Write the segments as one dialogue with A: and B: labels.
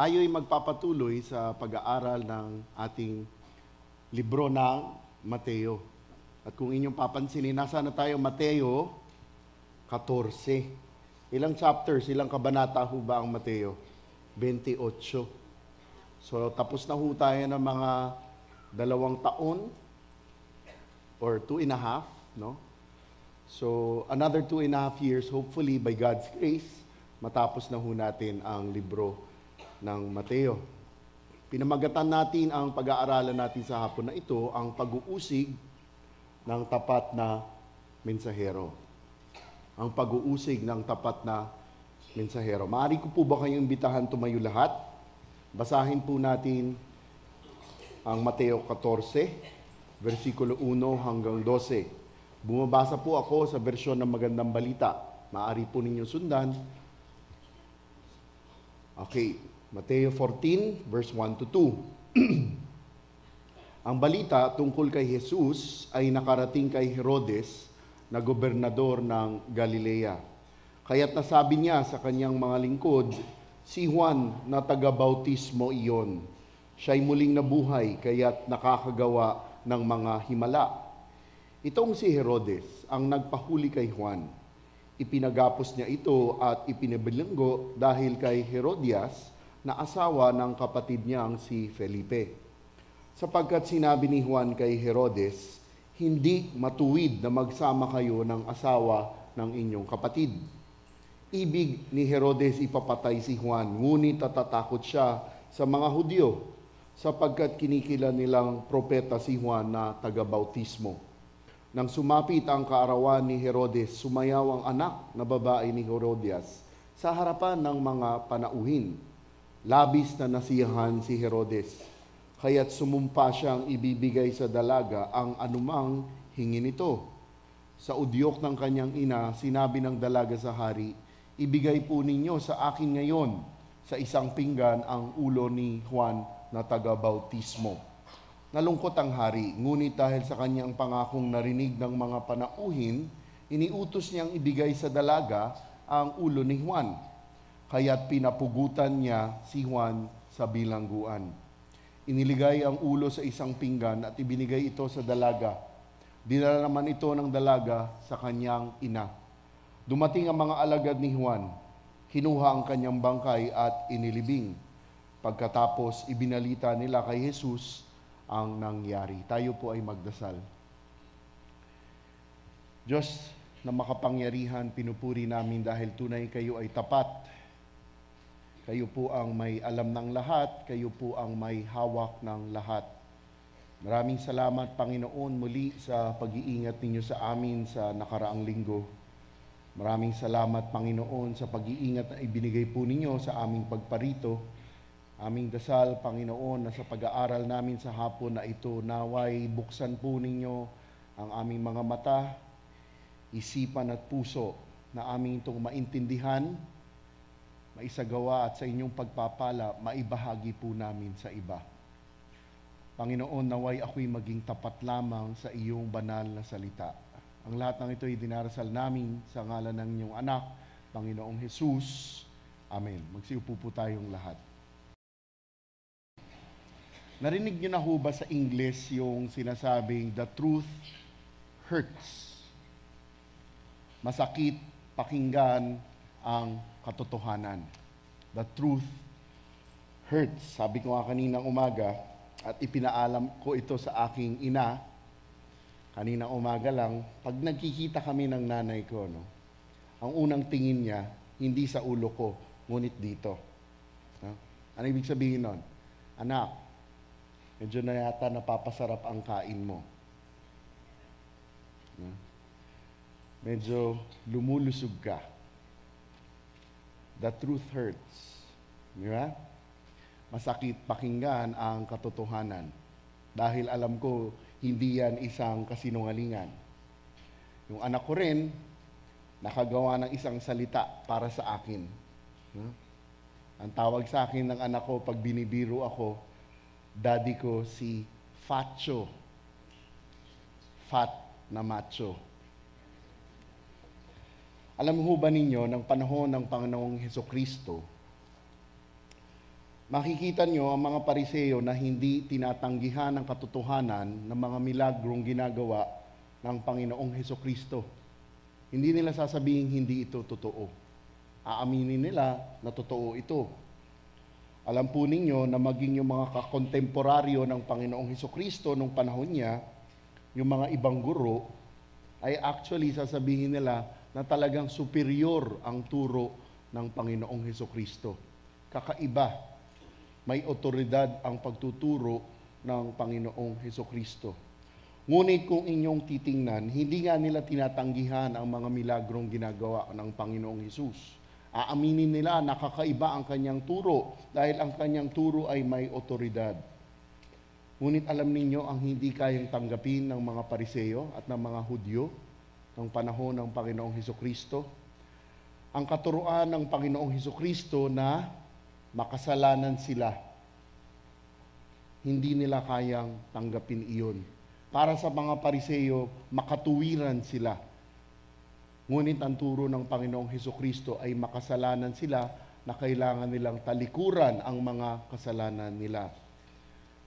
A: Tayo'y magpapatuloy sa pag-aaral ng ating libro ng Mateo. At kung inyong papansinin, nasa na tayo? Mateo 14. Ilang chapters, ilang kabanata ho ba ang Mateo? 28. So tapos na ho tayo ng mga 2 taon or 2.5, no? So another 2.5 years, hopefully by God's grace, matapos na ho natin ang libro ng Mateo. Pinamagatan natin ang pag-aaralan natin sa hapon na ito, ang pag-uusig ng tapat na mensahero. Ang pag-uusig ng tapat na mensahero. Maaari ko po ba kayong imbitahan tumayo lahat? Basahin po natin ang Mateo 14, versikulo 1 hanggang 12. Bumabasa po ako sa bersyon ng Magandang Balita. Maaari po ninyo sundan. Okay. Mateo 14, verse 1 to 2. Ang balita tungkol kay Jesus ay nakarating kay Herodes na gobernador ng Galilea. Kaya't nasabi niya sa kanyang mga lingkod, si Juan na taga-bautismo iyon. Siya'y muling nabuhay kaya't nakakagawa ng mga himala. Itong si Herodes ang nagpahuli kay Juan. Ipinagapos niya ito at ipinabilanggo dahil kay Herodias na asawa ng kapatid niyang si Felipe. Sapagkat sinabi ni Juan kay Herodes, hindi matuwid na magsama kayo ng asawa ng inyong kapatid. Ibig ni Herodes ipapatay si Juan, ngunit natatakot siya sa mga Hudyo, sapagkat kinikilala nilang propeta si Juan na taga-bautismo. Nang sumapit ang kaarawan ni Herodes, sumayaw ang anak na babae ni Herodias sa harapan ng mga panauhin. Labis na nasiyahan si Herodes, kaya't sumumpa siyang ibibigay sa dalaga ang anumang hingi nito. Sa udyok ng kanyang ina, sinabi ng dalaga sa hari, ibigay po ninyo sa akin ngayon sa isang pinggan ang ulo ni Juan na taga-bautismo. Nalungkot ang hari, ngunit dahil sa kanyang pangakong narinig ng mga panauhin, iniutos niyang ibigay sa dalaga ang ulo ni Juan. Kaya't pinapugutan niya si Juan sa bilangguan. Iniligay ang ulo sa isang pinggan at ibinigay ito sa dalaga. Dinala naman ito ng dalaga sa kanyang ina. Dumating ang mga alagad ni Juan. Kinuha ang kanyang bangkay at inilibing. Pagkatapos, ibinalita nila kay Jesus ang nangyari. Tayo po ay magdasal. Diyos na makapangyarihan, pinupuri namin dahil tunay kayo ay tapat. Kayo po ang may alam ng lahat, kayo po ang may hawak ng lahat. Maraming salamat, Panginoon, muli sa pag-iingat ninyo sa amin sa nakaraang linggo. Maraming salamat, Panginoon, sa pag-iingat na ibinigay po ninyo sa aming pagparito. Aming dasal, Panginoon, na sa pag-aaral namin sa hapon na ito, naway buksan po ninyo ang aming mga mata, isipan at puso na aming itong maintindihan, maisagawa at sa inyong pagpapala, maibahagi po namin sa iba. Panginoon, naway ako'y maging tapat lamang sa iyong banal na salita. Ang lahat ng ito ay dinarasal namin sa ngalan ng inyong anak, Panginoong Jesus. Amen. Magsiupo po tayong lahat. Narinig niyo na ho ba sa English yung sinasabing, the truth hurts? Masakit pakinggan ang katotohanan. The truth hurts. Sabi ko nga kaninang umaga, at ipinaalam ko ito sa aking ina, kaninang umaga lang, pag nagkikita kami ng nanay ko, no, ang unang tingin niya, hindi sa ulo ko, ngunit dito. No? Ano ibig sabihin nun? Anak, medyo na yata napapasarap ang kain mo. No? Medyo lumulusog ka. The truth hurts. Di ba? Masakit pakinggan ang katotohanan. Dahil alam ko, hindi yan isang kasinungalingan. Yung anak ko rin, nakagawa ng isang salita para sa akin. No? Ang tawag sa akin ng anak ko, pag binibiro ako, daddy ko si Facho. Fat na macho. Alam ho ba ninyo, ng panahon ng Panginoong Hesukristo, Makikita nyo ang mga Pariseo na hindi tinatanggihan ang katotohanan ng mga milagrong ginagawa ng Panginoong Hesukristo. Hindi nila sasabihin hindi ito totoo. Aaminin nila na totoo ito. Alam po ninyo na maging yung mga kakontemporaryo ng Panginoong Hesukristo nung panahon niya, yung mga ibang guro, ay actually sasabihin nila na talagang superior ang turo ng Panginoong Hesukristo. Kakaiba. May otoridad ang pagtuturo ng Panginoong Hesukristo. Ngunit kung inyong titingnan, hindi nga nila tinatanggihan ang mga milagrong ginagawa ng Panginoong Hesus. Aaminin nila na kakaiba ang kanyang turo dahil ang kanyang turo ay may otoridad. Ngunit alam ninyo ang hindi kayang tanggapin ng mga Pariseo at ng mga Hudyo ng panahon ng Panginoong Hesukristo? Ang katuruan ng Panginoong Hesukristo na makasalanan sila. Hindi nila kayang tanggapin iyon. Para sa mga Pariseo, makatuwiran sila. Ngunit ang turo ng Panginoong Hesukristo ay makasalanan sila na kailangan nilang talikuran ang mga kasalanan nila.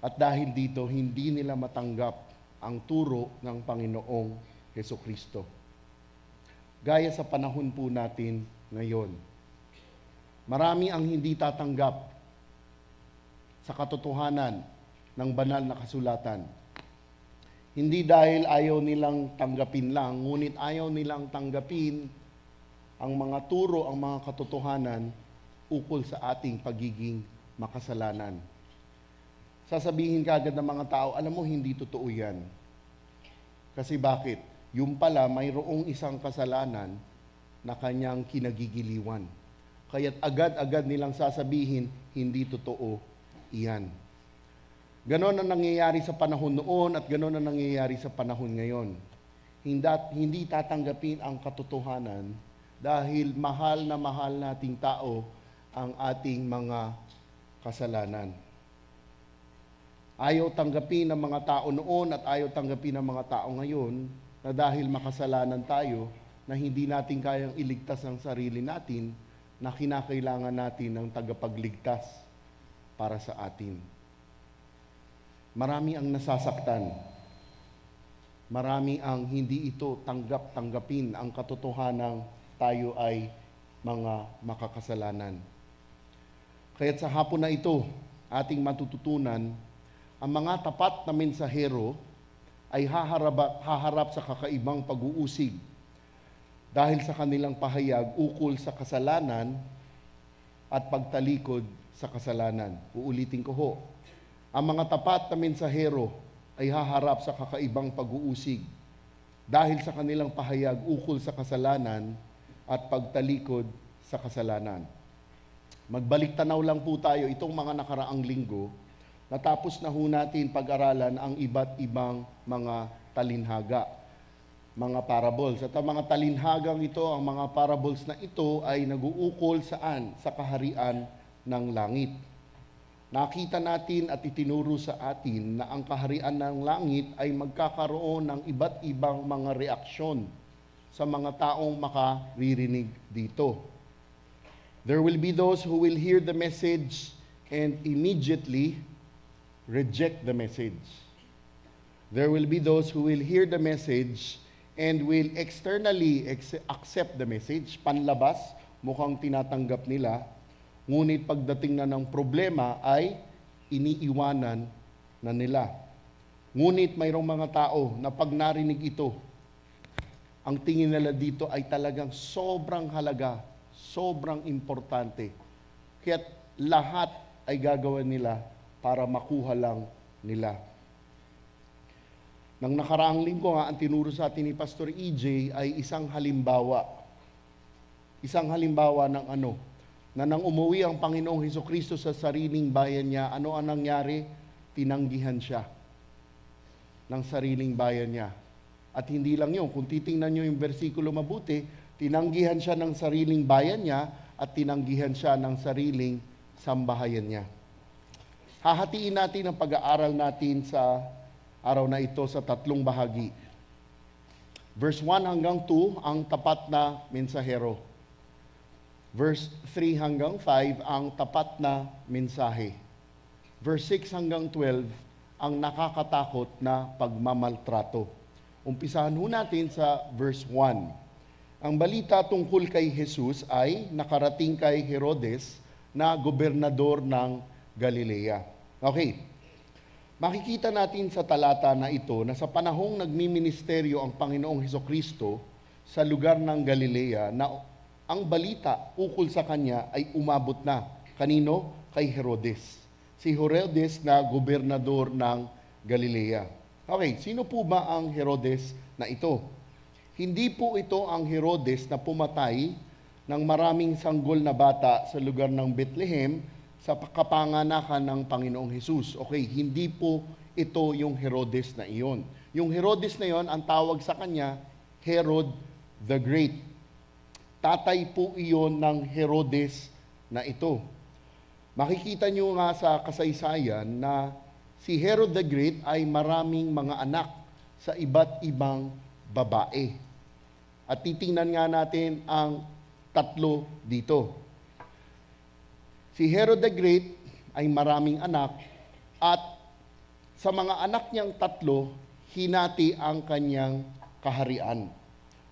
A: At dahil dito, hindi nila matanggap ang turo ng Panginoong Hesukristo. Gaya sa panahon po natin ngayon. Marami ang hindi tatanggap sa katotohanan ng banal na kasulatan. Hindi dahil ayaw nilang tanggapin lang, ngunit ayaw nilang tanggapin ang mga turo, ang mga katotohanan ukol sa ating pagiging makasalanan. Sasabihin kaagad ng mga tao, alam mo, hindi totoo yan. Kasi bakit? Yung pala, mayroong isang kasalanan na kanyang kinagigiliwan. Kaya't agad-agad nilang sasabihin, hindi totoo iyan. Ganon ang nangyayari sa panahon noon at ganon ang nangyayari sa panahon ngayon. Hindi tatanggapin ang katotohanan dahil mahal nating tao ang ating mga kasalanan. Ayaw tanggapin ng mga tao noon at ayaw tanggapin ng mga tao ngayon na dahil makasalanan tayo na hindi natin kayang iligtas ang sarili natin, na kinakailangan natin ng tagapagligtas para sa atin. Marami ang nasasaktan. Marami ang hindi ito tanggapin ang katotohanang tayo ay mga makakasalanan. Kaya't sa hapon na ito, ating matututunan, ang mga tapat na mensahero ay haharap sa kakaibang pag-uusig dahil sa kanilang pahayag ukol sa kasalanan at pagtalikod sa kasalanan. Uulitin ko ho. Ang mga tapat na mensahero ay haharap sa kakaibang pag-uusig dahil sa kanilang pahayag ukol sa kasalanan at pagtalikod sa kasalanan. Magbalik tanaw lang po tayo itong mga nakaraang linggo. Natapos na ho natin pag-aralan ang iba't ibang mga talinhaga, mga parables. At ang mga talinhagang ito, ang mga parables na ito ay naguukol saan? Sa kaharian ng langit. Nakita natin at itinuro sa atin na ang kaharian ng langit ay magkakaroon ng iba't ibang mga reaksyon sa mga taong makaririnig dito. There will be those who will hear the message and immediately reject the message. There will be those who will hear the message and will externally accept the message, panlabas, mukhang tinatanggap nila, ngunit pagdating na ng problema ay iniiwanan na nila. Ngunit mayroong mga tao na pag narinig ito, ang tingin nila dito ay talagang sobrang halaga, sobrang importante. Kaya't lahat ay gagawin nila para makuha lang nila. Nang nakaraang linggo nga, ang tinuro sa atin ni Pastor EJ ay isang halimbawa. Isang halimbawa ng ano? Na nang umuwi ang Panginoong Hesukristo sa sariling bayan niya, ano ang nangyari? Tinanggihan siya ng sariling bayan niya. At hindi lang yun, kung titingnan nyo yung versikulo mabuti, tinanggihan siya ng sariling bayan niya at tinanggihan siya ng sariling sambahayan niya. Hahatiin natin ang pag-aaral natin sa araw na ito sa tatlong bahagi. Verse 1 hanggang 2, ang tapat na mensahero. Verse 3 hanggang 5, ang tapat na mensahe. verse 6 hanggang 12, ang nakakatakot na pagmamaltrato. Umpisahan ho natin sa verse 1. Ang balita tungkol kay Jesus ay nakarating kay Herodes na gobernador ng Galilea. Okay, makikita natin sa talata na ito na sa panahong nagmiministeryo ang Panginoong Hesukristo sa lugar ng Galilea na ang balita ukol sa kanya ay umabot na. Kanino? Kay Herodes. Si Herodes na gobernador ng Galilea. Okay, sino po ba ang Herodes na ito? Hindi po ito ang Herodes na pumatay ng maraming sanggol na bata sa lugar ng Bethlehem sa kapanganakan ng Panginoong Hesus. Okay, hindi po ito yung Herodes na iyon. Yung Herodes na iyon, ang tawag sa kanya, Herod the Great. Tatay po iyon ng Herodes na ito. Makikita nyo nga sa kasaysayan na si Herod the Great ay maraming mga anak sa iba't ibang babae. At titingnan nga natin ang tatlo dito. Si Herod the Great ay maraming anak at sa mga anak niyang tatlo, hinati ang kanyang kaharian.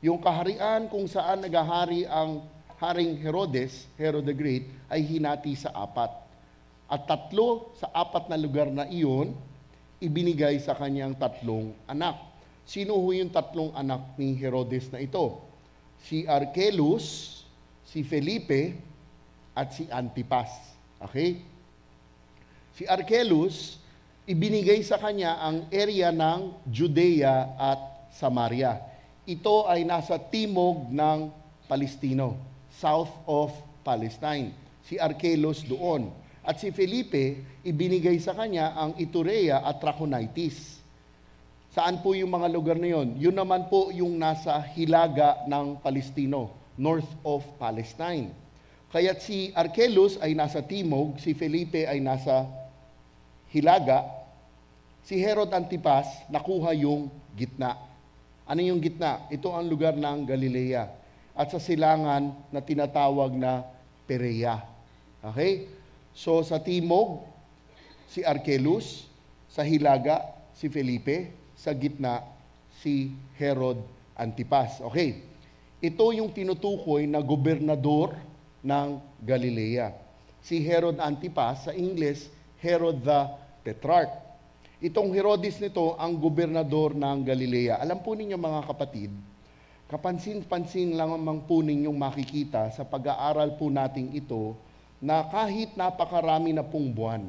A: Yung kaharian kung saan nagahari ang Haring Herodes, Herod the Great, ay hinati sa apat. At tatlo sa apat na lugar na iyon, ibinigay sa kanyang tatlong anak. Sino ho yung tatlong anak ni Herodes na ito? Si Archelaus, si Felipe, at si Antipas. Okay? Si Archelaus, ibinigay sa kanya ang area ng Judea at Samaria. Ito ay nasa timog ng Palestino, south of Palestine. Si Archelaus doon. At si Felipe, ibinigay sa kanya ang Iturea at Trachonitis. Saan po yung mga lugar na yun? Yun naman po yung nasa hilaga ng Palestino, north of Palestine. Kaya't si Archelaus ay nasa timog, si Felipe ay nasa hilaga, si Herod Antipas nakuha yung gitna. Ano yung gitna? Ito ang lugar ng Galilea at sa silangan na tinatawag na Perea. Okay? So sa timog, si Archelaus, sa hilaga, si Felipe, sa gitna, si Herod Antipas. Okay, ito yung tinutukoy na gobernador ng Galilea. Si Herod Antipas, sa English, Herod the Tetrarch. Itong Herodes nito ang gobernador ng Galilea. Alam po ninyo mga kapatid, kapansin-pansin lang naman po ninyong makikita sa pag-aaral po nating ito na kahit napakarami na pong buwan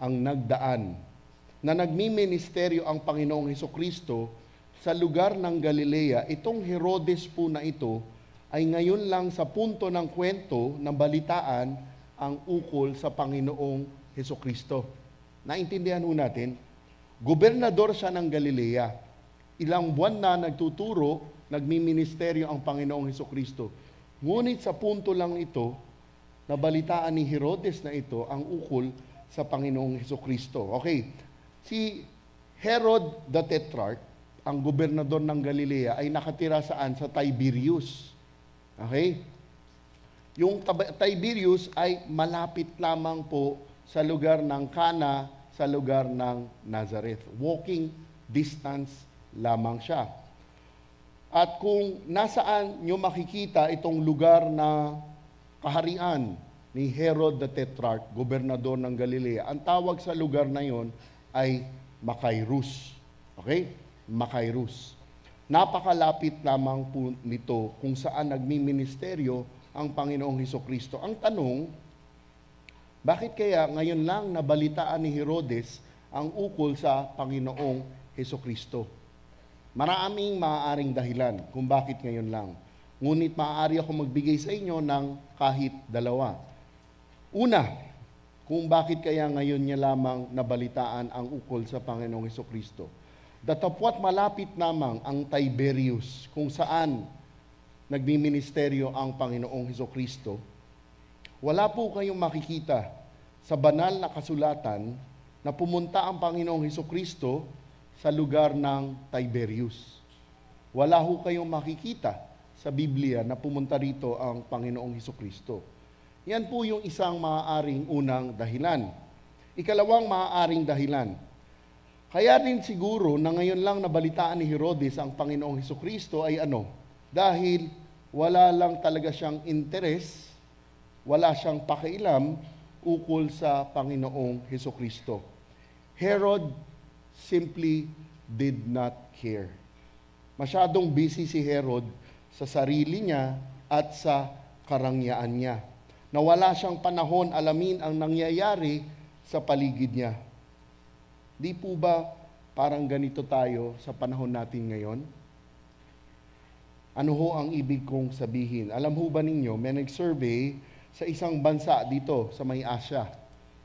A: ang nagdaan na nagmiministeryo ang Panginoong Hesukristo sa lugar ng Galilea, itong Herodes po na ito ay ngayon lang sa punto ng kwento, ng balitaan, ang ukol sa Panginoong Hesukristo. Naintindihan ho natin, gobernador siya ng Galilea. Ilang buwan na nagtuturo, nagmiministeryo ang Panginoong Hesukristo. Ngunit sa punto lang ito, nabalitaan ni Herodes na ito ang ukol sa Panginoong Hesukristo. Okay, si Herod the Tetrarch, ang gobernador ng Galilea, ay nakatira saan? Sa Tiberias. Okay? Yung Tiberias ay malapit lamang po sa lugar ng Cana, sa lugar ng Nazareth. Walking distance lamang siya. At kung nasaan nyo makikita itong lugar na kaharian ni Herod the Tetrarch, gobernador ng Galilea, ang tawag sa lugar na yon ay Macairus. Okay? Macairus. Napakalapit lamang po nito kung saan nagmiministeryo ang Panginoong Hesukristo. Ang tanong, bakit kaya ngayon lang nabalitaan ni Herodes ang ukol sa Panginoong Hesukristo? Maraming maaaring dahilan kung bakit ngayon lang. Ngunit maaari ako magbigay sa inyo ng kahit dalawa. Una, kung bakit kaya ngayon niya lamang nabalitaan ang ukol sa Panginoong Hesukristo. Datapwat malapit lamang ang Tiberias kung saan nagmiministeryo ang Panginoong Hesukristo. Wala po kayong makikita sa banal na kasulatan na pumunta ang Panginoong Hesukristo sa lugar ng Tiberias. Wala ho kayong makikita sa Biblia na pumunta rito ang Panginoong Hesukristo. Yan po yung isang maaaring unang dahilan. Ikalawang maaaring dahilan. Kaya din siguro na ngayon lang nabalitaan ni Herodes ang Panginoong Hesukristo ay ano? Dahil wala lang talaga siyang interes, wala siyang pakialam ukol sa Panginoong Hesukristo. Herod simply did not care. Masyadong busy si Herod sa sarili niya at sa karangyaan niya. Nawala siyang panahon alamin ang nangyayari sa paligid niya. Di po ba parang ganito tayo sa panahon natin ngayon? Ano ho ang ibig kong sabihin? Alam ho ba ninyo, may nag-survey sa isang bansa dito sa may Asia.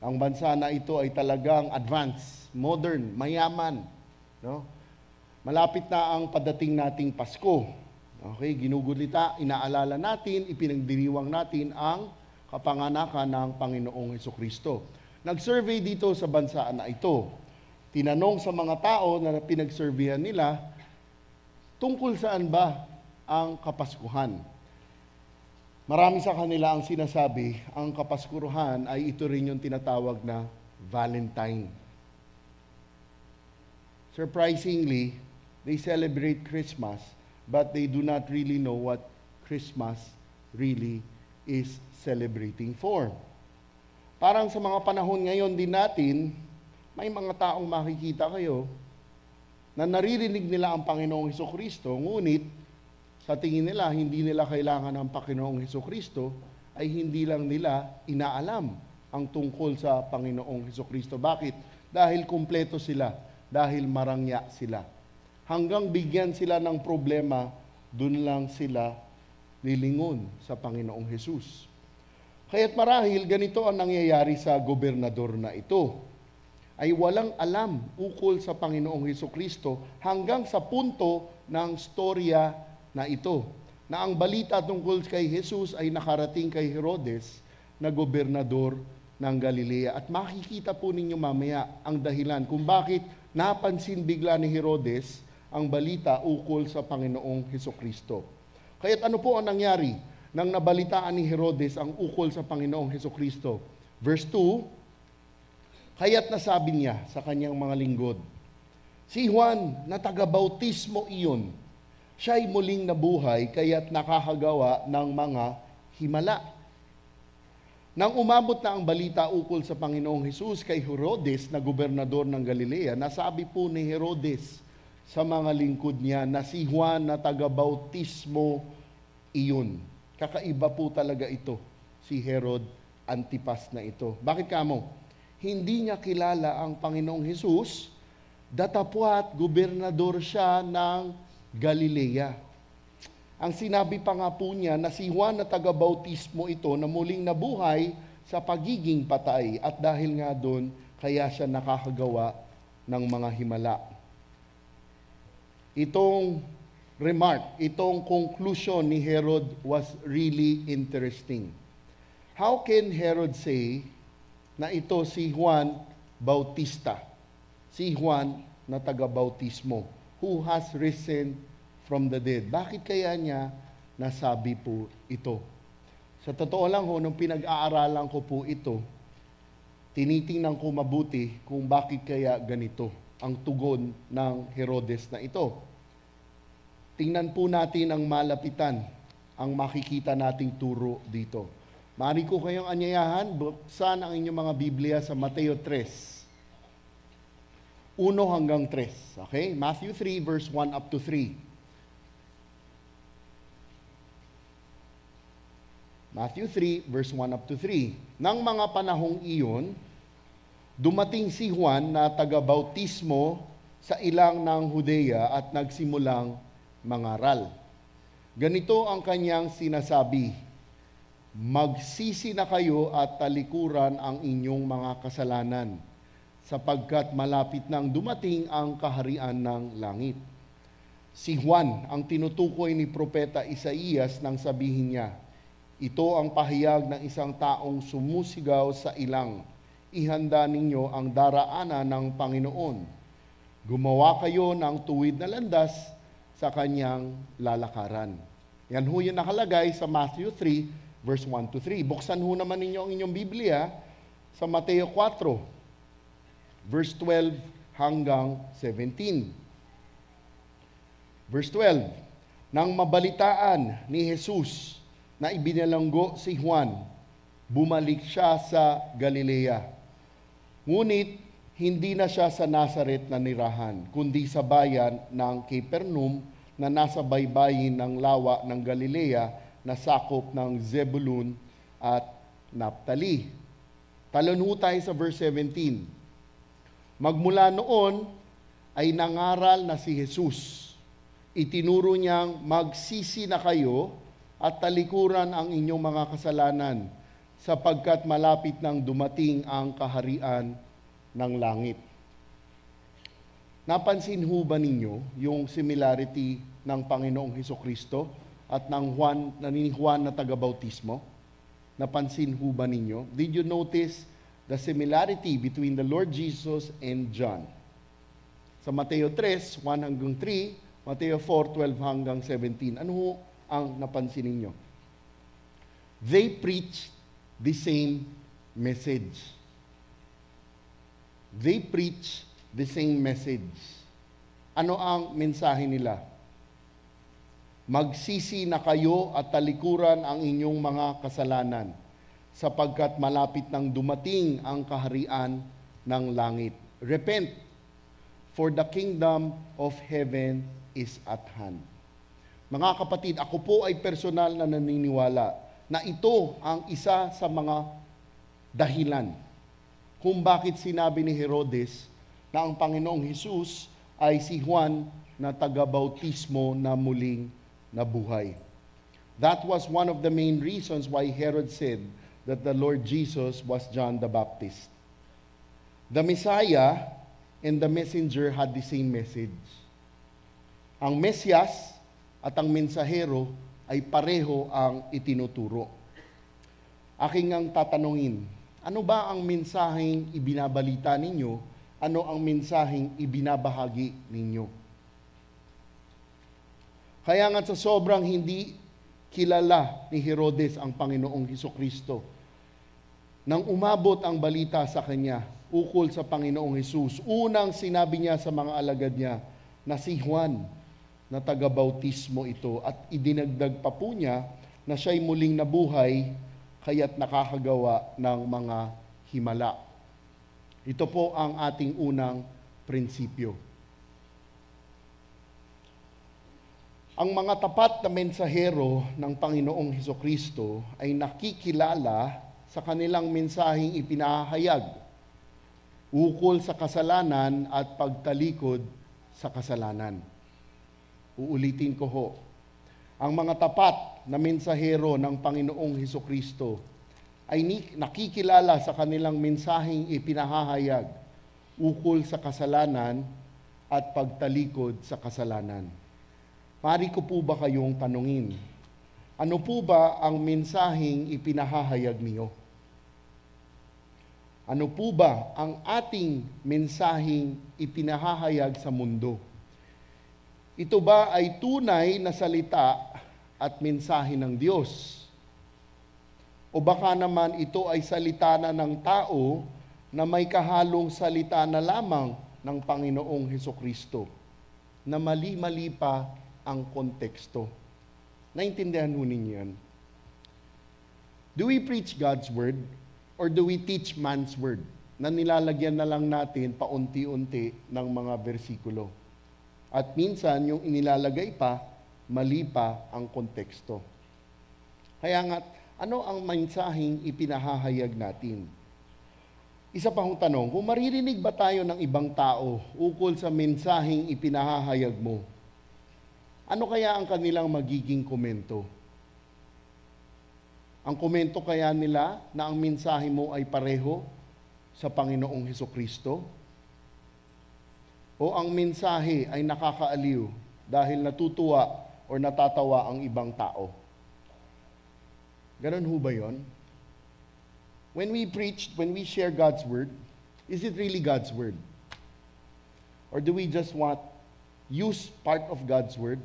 A: Ang bansa na ito ay talagang advanced, modern, mayaman. No? Malapit na ang padating nating Pasko. Okay, ginugulita, inaalala natin, ipinagdiriwang natin ang kapanganakan ng Panginoong Hesukristo. Nag-survey dito sa bansa na ito. Tinanong sa mga tao na pinag-surveyan nila, tungkol saan ba ang Kapaskuhan? Marami sa kanila ang sinasabi, ang Kapaskuhan ay ito rin yung tinatawag na Valentine. Surprisingly, they celebrate Christmas, but they do not really know what Christmas really is celebrating for. Parang sa mga panahon ngayon din natin, may mga taong makikita kayo na naririnig nila ang Panginoong Hesukristo, ngunit sa tingin nila, hindi nila kailangan ng Panginoong Hesukristo, ay hindi lang nila inaalam ang tungkol sa Panginoong Hesukristo. Bakit? Dahil kumpleto sila, dahil marangya sila. Hanggang bigyan sila ng problema, dun lang sila lilingon sa Panginoong Hesus. Kaya't marahil ganito ang nangyayari sa gobernador na ito. Ay walang alam ukol sa Panginoong Hesukristo hanggang sa punto ng storya na ito. Na ang balita tungkol kay Jesus ay nakarating kay Herodes na gobernador ng Galilea. At makikita po ninyo mamaya ang dahilan kung bakit napansin bigla ni Herodes ang balita ukol sa Panginoong Hesukristo. Kaya't ano po ang nangyari nang nabalitaan ni Herodes ang ukol sa Panginoong Hesukristo? Verse 2, kaya't nasabi niya sa kanyang mga linggod, si Juan na taga-bautismo iyon, siya'y muling nabuhay kaya't nakakagawa ng mga himala. Nang umabot na ang balita ukol sa Panginoong Hesus kay Herodes na gobernador ng Galilea, nasabi po ni Herodes sa mga lingkod niya na si Juan na taga-bautismo iyon. Kakaiba po talaga ito, si Herod Antipas na ito. Bakit kamo? Hindi niya kilala ang Panginoong Hesus, datapwat gobernador siya ng Galilea. Ang sinabi pa nga po niya na si Juan na taga-bautismo ito na muling nabuhay sa pagiging patay at dahil nga doon, kaya siya nakakagawa ng mga himala. Itong remark, itong conclusion ni Herod was really interesting. How can Herod say na ito si Juan Bautista, si Juan na taga-bautismo, who has risen from the dead? Bakit kaya niya nasabi po ito? Sa totoo lang ho, nung pinag-aaralan ko po ito, tinitingnan ko mabuti kung bakit kaya ganito ang tugon ng Herodes na ito. Tingnan po natin ang malapitan, ang makikita nating turo dito. Maaari ko kayong anyayahan, buksan ang inyong mga Biblia sa Mateo 3. 1 hanggang 3. Okay? Matthew 3 verse 1 up to 3. Matthew 3 verse 1 up to 3. Nang mga panahong iyon, dumating si Juan na taga-bautismo sa ilang ng Judea at nagsimulang mangaral. Ganito ang kanyang sinasabi, magsisi na kayo at talikuran ang inyong mga kasalanan, sapagkat malapit nang dumating ang kaharian ng langit. Si Juan ang tinutukoy ni Propeta Isaías nang sabihin niya, ito ang pahayag ng isang taong sumusigaw sa ilang, ihanda ninyo ang daraanan ng Panginoon. Gumawa kayo ng tuwid na landas sa kanyang lalakaran. Yan ho yung nakalagay sa Matthew 3, verse 1 to 3. Buksan ho naman ninyo ang inyong Biblia sa Mateo 4. verse 12 hanggang 17. Verse 12, nang mabalitaan ni Jesus na ibinalanggo si Juan, bumalik siya sa Galilea. Ngunit hindi na siya sa Nazaret na nirahan, kundi sa bayan ng Capernaum na nasa baybayin ng lawa ng Galilea na sakop ng Zebulun at Naphtali. Talon ho tayo sa verse 17. Magmula noon ay nangaral na si Jesus. Itinuro niyang magsisi na kayo at talikuran ang inyong mga kasalanan sapagkat malapit nang dumating ang kaharian ng langit. Napansin ho ba ninyo yung similarity ng Panginoong Hesukristo at ng Juan na taga-bautismo? Napansin ho ba ninyo? Did you notice the similarity between the Lord Jesus and John? Sa Mateo 3, 1 hanggang 3, Mateo 4, 12 hanggang 17. Ano ho ang napansin ninyo? They preach the same message. They preach the same message. Ano ang mensahe nila? Magsisi na kayo at talikuran ang inyong mga kasalanan, sapagkat malapit nang dumating ang kaharian ng langit. Repent, for the kingdom of heaven is at hand. Mga kapatid, ako po ay personal na naniniwala na ito ang isa sa mga dahilan kung bakit sinabi ni Herodes na ang Panginoong Hesus ay si Juan na taga-bautismo na muling nabuhay. That was one of the main reasons why Herod said that the Lord Jesus was John the Baptist. The Messiah and the messenger had the same message. Ang Mesyas at ang mensahero ay pareho ang itinuturo. Aking ang tatanungin, ano ba ang mensaheng ibinabalita ninyo? Ano ang mensaheng ibinabahagi ninyo? Kaya nga sa sobrang hindi kilala ni Herodes ang Panginoong Hesukristo, nang umabot ang balita sa kanya ukol sa Panginoong Hesus, unang sinabi niya sa mga alagad niya na si Juan na taga-bautismo ito at idinagdag pa po niya na siya'y muling nabuhay kaya't nakakagawa ng mga himala. Ito po ang ating unang prinsipyo. Ang mga tapat na mensahero ng Panginoong Hesukristo ay nakikilala sa kanilang mensaheng ipinahayag ukol sa kasalanan at pagtalikod sa kasalanan. Uulitin ko ho. Ang mga tapat na mensahero ng Panginoong Hesukristo ay nakikilala sa kanilang mensaheng ipinahahayag ukol sa kasalanan at pagtalikod sa kasalanan. Mari ko po ba kayong tanungin, ano po ba ang mensaheng ipinahahayag niyo? Ano po ba ang ating mensaheng ipinahahayag sa mundo? Ito ba ay tunay na salita at mensahe ng Diyos? O baka naman ito ay salita na ng tao na may kahalong salita na lamang ng Panginoong Hesukristo, na mali-mali pa ang konteksto. Naintindihan ho ninyo yan? Do we preach God's word or do we teach man's word? Na nilalagyan na lang natin paunti-unti ng mga bersikulo. At minsan, yung inilalagay pa, mali pa ang konteksto. Kaya nga, ano ang mensaheng ipinahahayag natin? Isa pa hong tanong, kung maririnig ba tayo ng ibang tao ukol sa mensaheng ipinahahayag mo, ano kaya ang kanilang magiging komento? Ang komento kaya nila na ang mensahe mo ay pareho sa Panginoong Hesukristo? O ang mensahe ay nakakaaliw dahil natutuwa o natatawa ang ibang tao? Ganon ho ba yun? When we preach, when we share God's word, is it really God's word? Or do we just use part of God's word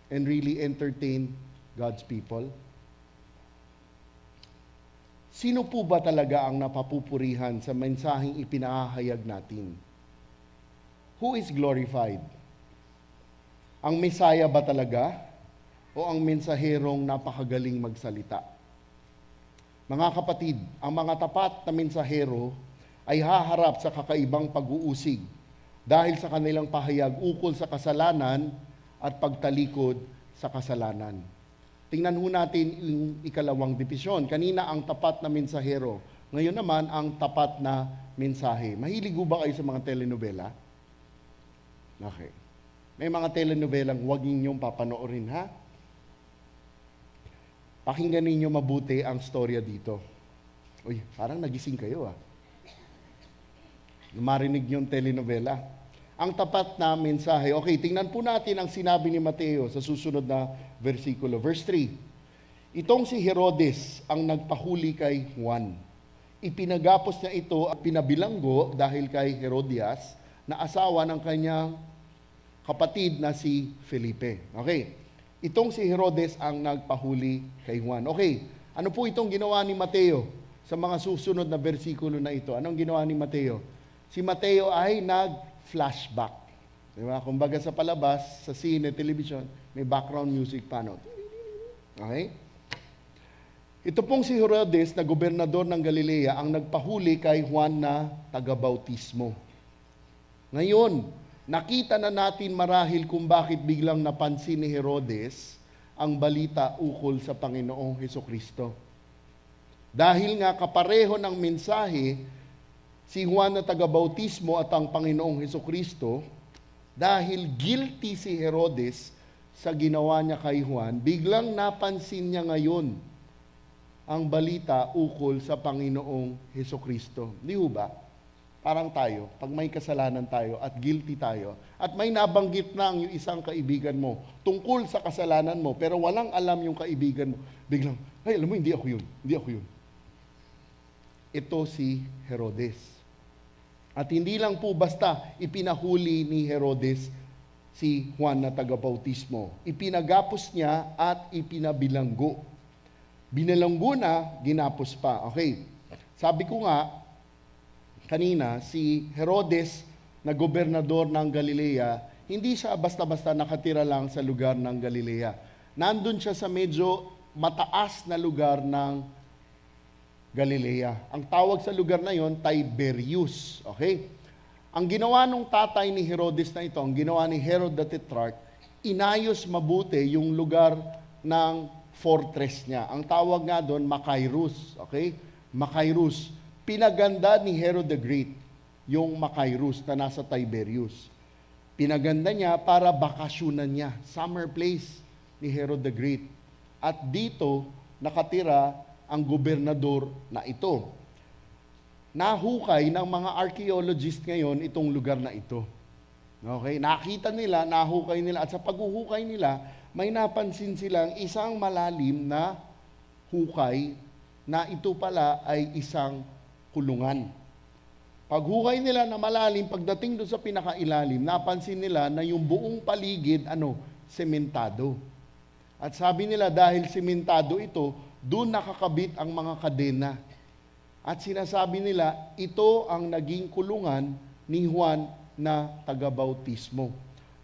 A: and really entertain God's people? Sino po ba talaga ang napapupurihan sa mensaheng ipinahayag natin? Who is glorified? Ang Mesaya ba talaga? O ang mensaherong napakagaling magsalita? Mga kapatid, ang mga tapat na mensahero ay haharap sa kakaibang pag-uusig dahil sa kanilang pahayag ukol sa kasalanan at pagtalikod sa kasalanan. Tingnan ho natin yung ikalawang dipisyon. Kanina ang tapat na mensahero. Ngayon naman ang tapat na mensahe. Mahilig ba kayo sa mga telenovela? Okay. May mga telenovelang huwag ninyong papanoorin, ha? Pakinggan ninyo mabuti ang storya dito. Uy, parang nagising kayo, marinig yung telenovela. Ang tapat na mensahe. Okay, tingnan po natin ang sinabi ni Mateo sa susunod na versikulo. Verse 3. Itong si Herodes ang nagpahuli kay Juan. Ipinagapos niya ito at pinabilanggo dahil kay Herodias na asawa ng kanyang kapatid na si Felipe. Okay, itong si Herodes ang nagpahuli kay Juan. Okay, ano po itong ginawa ni Mateo sa mga susunod na versikulo na ito? Anong ginawa ni Mateo? Si Mateo ay nag-flashback. Diba? Kumbaga sa palabas, sa sine, television, may background music pa, no? Okay? Ito pong si Herodes na gobernador ng Galilea ang nagpahuli kay Juan na taga-bautismo. Ngayon, nakita na natin marahil kung bakit biglang napansin ni Herodes ang balita ukol sa Panginoong Hesukristo. Dahil nga kapareho ng mensahe si Juan na taga-bautismo at ang Panginoong Hesukristo, dahil guilty si Herodes sa ginawa niya kay Juan, biglang napansin niya ngayon ang balita ukol sa Panginoong Hesukristo. Di ba? Parang tayo, pag may kasalanan tayo at guilty tayo, at may nabanggit na ang isang kaibigan mo tungkol sa kasalanan mo, pero walang alam yung kaibigan mo, biglang, ay, alam mo, hindi ako yun. Ito si Herodes. At hindi lang po basta ipinahuli ni Herodes si Juan na taga-bautismo. Ipinagapos niya at ipinabilanggo. Binalanggo na, ginapos pa. Okay, sabi ko nga, kanina, si Herodes na gobernador ng Galilea, hindi siya basta-basta nakatira lang sa lugar ng Galilea. Nandun siya sa medyo mataas na lugar ng Galilea. Ang tawag sa lugar na yon, Tiberius. Okay? Ang ginawa ng tatay ni Herodes na ito, ang ginawa ni Herod the Tetrarch, inayos mabuti yung lugar ng fortress niya. Ang tawag nga doon, Machaerus. Okay? Machaerus. Pinaganda ni Herod the Great yung Machaerus na nasa Tiberius. Pinaganda niya para bakasyonan niya. Summer place ni Herod the Great. At dito, nakatira ang gobernador na ito. Nahukay ng mga archaeologist ngayon itong lugar na ito. Okay? Nakita nila, nahukay nila, at sa paghuhukay nila, may napansin silang isang malalim na hukay na ito pala ay isang kulungan. Paghukay nila na malalim, pagdating doon sa pinakailalim, napansin nila na yung buong paligid, sementado. At sabi nila dahil sementado ito, doon nakakabit ang mga kadena. At sinasabi nila, ito ang naging kulungan ni Juan na taga-bautismo.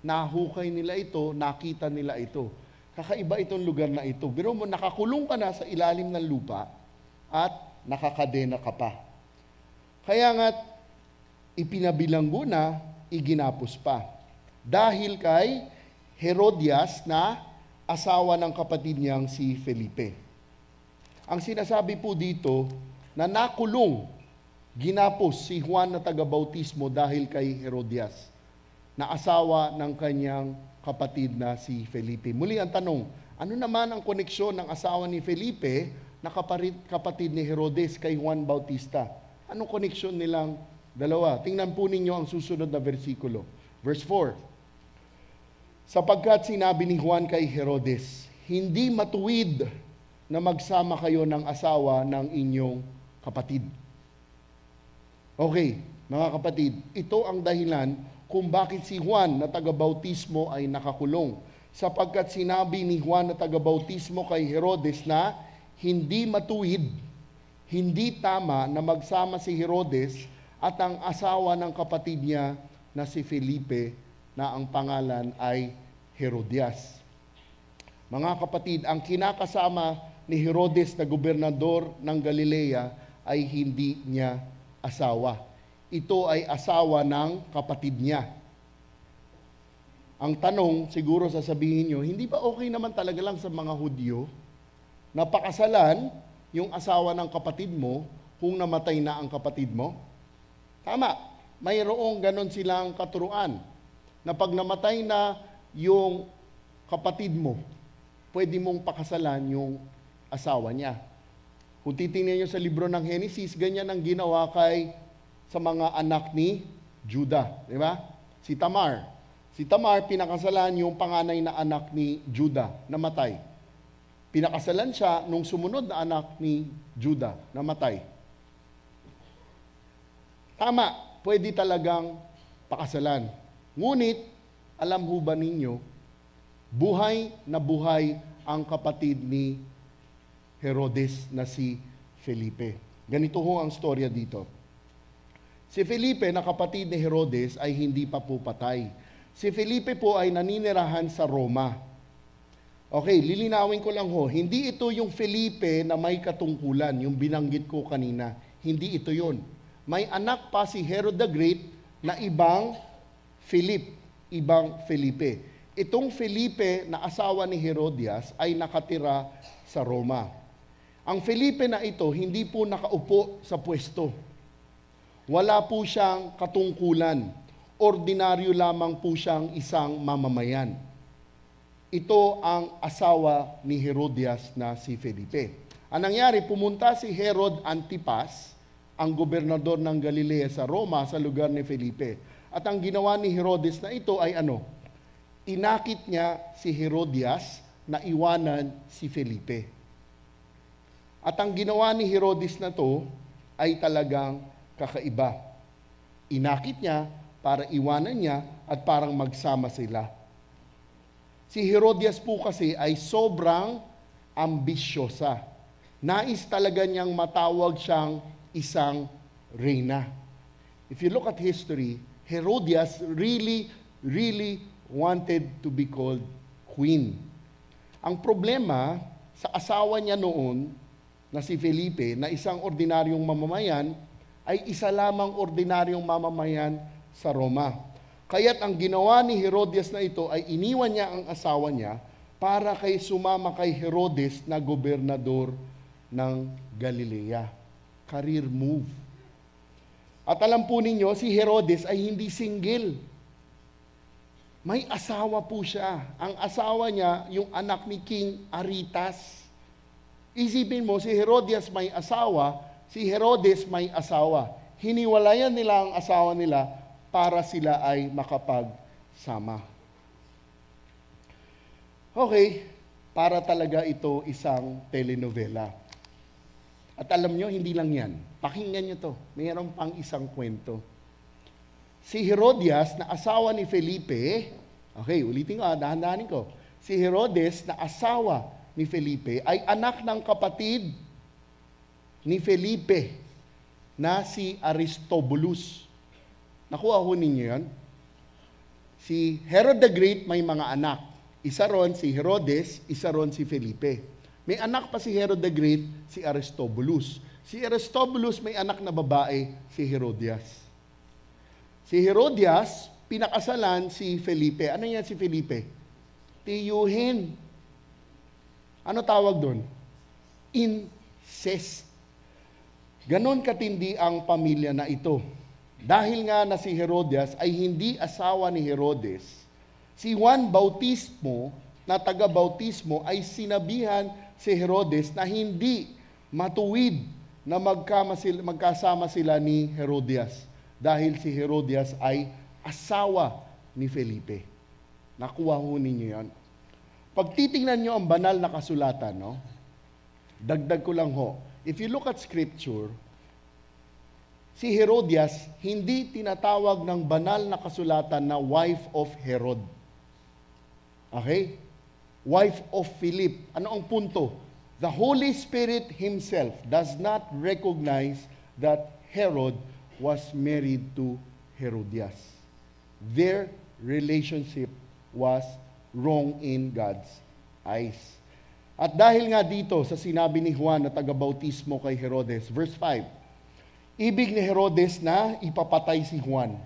A: Nahukay nila ito, nakita nila ito. Kakaiba itong lugar na ito. Pero mo, nakakulong ka na sa ilalim ng lupa at nakakadena ka pa. Kaya nga, ipinabilanggo na, iginapos pa. Dahil kay Herodias na asawa ng kapatid niyang si Felipe. Ang sinasabi po dito, na nakulong, ginapos si Juan na taga-bautismo dahil kay Herodias, na asawa ng kanyang kapatid na si Felipe. Muli ang tanong, ano naman ang koneksyon ng asawa ni Felipe na kapatid ni Herodes kay Juan Bautista? Anong koneksyon nilang dalawa? Tingnan po ninyo ang susunod na versikulo. Verse 4. Sapagkat sinabi ni Juan kay Herodes, hindi matuwid na magsama kayo ng asawa ng inyong kapatid. Okay, mga kapatid, ito ang dahilan kung bakit si Juan na taga-bautismo ay nakakulong. Sapagkat sinabi ni Juan na taga-bautismo kay Herodes na hindi matuwid, Hindi tama na magsama si Herodes at ang asawa ng kapatid niya na si Felipe na ang pangalan ay Herodias. Mga kapatid, ang kinakasama ni Herodes na gobernador ng Galilea ay hindi niya asawa. Ito ay asawa ng kapatid niya. Ang tanong, siguro sasabihin nyo, hindi ba okay naman talaga lang sa mga Hudyo na pakasalan yung asawa ng kapatid mo kung namatay na ang kapatid mo? Tama, mayroong ganon silang katuruan na pag namatay na yung kapatid mo, pwede mong pakasalan yung asawa niya. Kung titingnan nyo sa libro ng Genesis, ganyan ang ginawa sa mga anak ni Judah. Di ba? Si Tamar. Si Tamar, pinakasalan yung panganay na anak ni Judah, namatay. Pinakasalan siya nung sumunod na anak ni Judah, namatay. Tama, pwede talagang pakasalan. Ngunit, alam ho ba ninyo, buhay na buhay ang kapatid ni Herodes na si Felipe. Ganito ho ang storya dito. Si Felipe na kapatid ni Herodes ay hindi pa po patay. Si Felipe po ay naninirahan sa Roma. Okay, lilinawin ko lang ho, hindi ito yung Felipe na may katungkulan, yung binanggit ko kanina. Hindi ito yun. May anak pa si Herod the Great na ibang Felipe. Itong Felipe na asawa ni Herodias ay nakatira sa Roma. Ang Felipe na ito, hindi po nakaupo sa pwesto. Wala po siyang katungkulan. Ordinaryo lamang po siyang isang mamamayan. Ito ang asawa ni Herodias na si Felipe. Ang nangyari, pumunta si Herod Antipas, ang gobernador ng Galilea sa Roma, sa lugar ni Felipe. At ang ginawa ni Herodes na ito ay ano? Inakit niya si Herodias na iwanan si Felipe. At ang ginawa ni Herodes na to ay talagang kakaiba. Inakit niya para iwanan niya at parang magsama sila. Si Herodias po kasi ay sobrang ambisyosa. Nais talaga niyang matawag siyang isang reyna. If you look at history, Herodias really wanted to be called queen. Ang problema sa asawa niya noon na si Felipe, na isang ordinaryong mamamayan, ay isa lamang ordinaryong mamamayan sa Roma. Kaya't ang ginawa ni Herodias na ito ay iniwan niya ang asawa niya para sumama kay Herodes na gobernador ng Galilea. Career move. At alam po ninyo, si Herodes ay hindi single. May asawa po siya. Ang asawa niya, yung anak ni King Aretas. Isipin mo, si Herodias may asawa, si Herodes may asawa. Hiniwalayan nila ang asawa nila para sila ay makapagsama. Okay, para talaga ito isang telenovela. At alam nyo, hindi lang yan. Pakinggan nyo to. Mayroon pang isang kwento. Si Herodias na asawa ni Felipe, okay, ulitin ko, dahan-dahanin ko. Si Herodes na asawa ni Felipe ay anak ng kapatid ni Felipe na si Aristobulus. Nakuha ho ninyo yan? Si Herod the Great may mga anak. Isa ron si Herodes, isa ron si Felipe. May anak pa si Herod the Great, si Aristobulus. Si Aristobulus may anak na babae, si Herodias. Si Herodias, pinakasalan si Felipe. Ano yan si Felipe? Tiyuhin. Ano tawag doon? Incest. Ganon katindi ang pamilya na ito. Dahil nga na si Herodias ay hindi asawa ni Herodes, si Juan Bautismo na taga-bautismo ay sinabihan si Herodes na hindi matuwid na magkasama sila ni Herodias dahil si Herodias ay asawa ni Felipe. Nakuha ho ninyo yan. Pag titingnan nyo ang banal na kasulatan, no? Dagdag ko lang ho. If you look at Scripture, si Herodias hindi tinatawag ng banal na kasulatan na wife of Herod. Okay? Wife of Philip. Ano ang punto? The Holy Spirit himself does not recognize that Herod was married to Herodias. Their relationship was wrong in God's eyes. At dahil nga dito sa sinabi ni Juan na taga-bautismo kay Herodes, verse 5, ibig ni Herodes na ipapatay si Juan.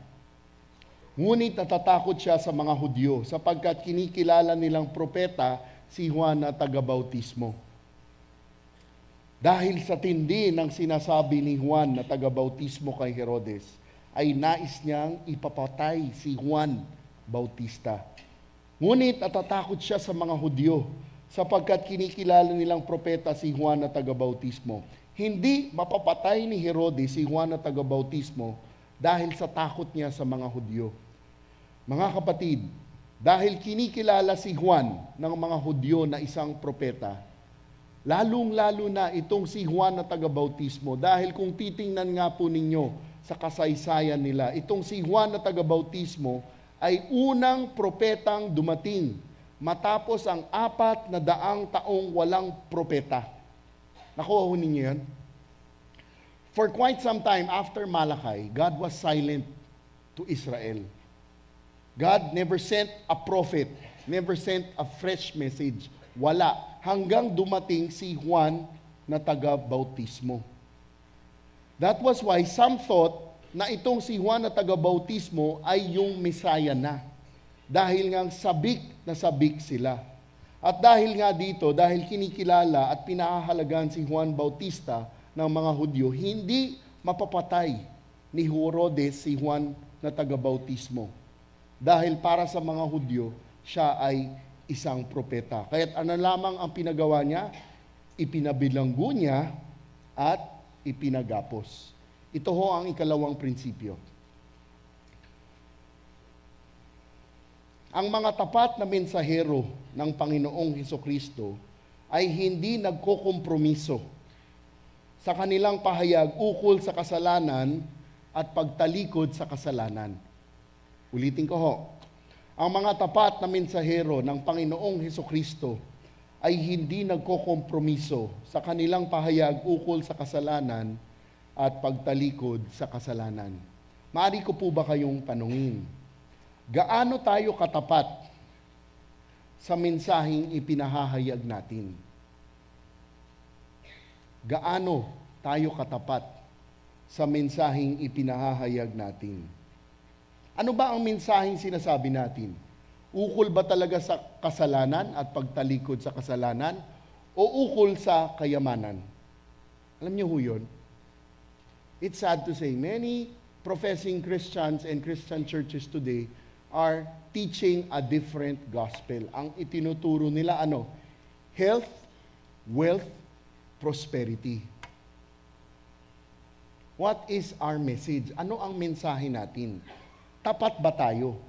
A: Ngunit natatakot siya sa mga Hudyo sapagkat kinikilala nilang propeta si Juan na taga-bautismo. Dahil sa tindi ng sinasabi ni Juan na taga-bautismo kay Herodes, ay nais niyang ipapatay si Juan Bautista. Ngunit natatakot siya sa mga Hudyo sapagkat kinikilala nilang propeta si Juan na taga-bautismo. Hindi mapapatay ni Herodes si Juan na taga-bautismo dahil sa takot niya sa mga Hudyo. Mga kapatid, dahil kinikilala si Juan ng mga Hudyo na isang propeta, lalong-lalo na itong si Juan na taga-bautismo, dahil kung titingnan nga po ninyo sa kasaysayan nila, itong si Juan na taga-bautismo ay unang propetang dumating matapos ang 400 taong walang propeta. Nakuha ho ninyo yan? For quite some time after Malachi, God was silent to Israel. God never sent a prophet, never sent a fresh message. Wala. Hanggang dumating si Juan na taga-bautismo. That was why some thought na itong si Juan na taga-bautismo ay yung Messiah na. Dahil nga sabik sila. At dahil nga dito, dahil kinikilala at pinahahalagan si Juan Bautista ng mga Hudyo, hindi mapapatay ni Herodes si Juan na taga-bautismo. Dahil para sa mga Hudyo, siya ay isang propeta. Kaya't ano lamang ang pinagawa niya? Ipinabilanggo niya at ipinagapos. Ito ho ang ikalawang prinsipyo. Ang mga tapat na mensahero ng Panginoong Hesukristo ay hindi nagkokompromiso sa kanilang pahayag ukol sa kasalanan at pagtalikod sa kasalanan. Ulitin ko ho. Ang mga tapat na mensahero ng Panginoong Hesukristo ay hindi nagkokompromiso sa kanilang pahayag ukol sa kasalanan at pagtalikod sa kasalanan. Maaari ko po ba kayong tanungin, gaano tayo katapat sa mensaheng ipinahahayag natin? Gaano tayo katapat sa mensaheng ipinahahayag natin? Ano ba ang mensaheng sinasabi natin? Ukol ba talaga sa kasalanan at pagtalikod sa kasalanan? O ukol sa kayamanan? Alam niyo ho yun? It's sad to say, many professing Christians and Christian churches today are teaching a different gospel. Ang itinuturo nila ano? Health, wealth, prosperity. What is our message? Ano ang mensahe natin? Tapat ba tayo?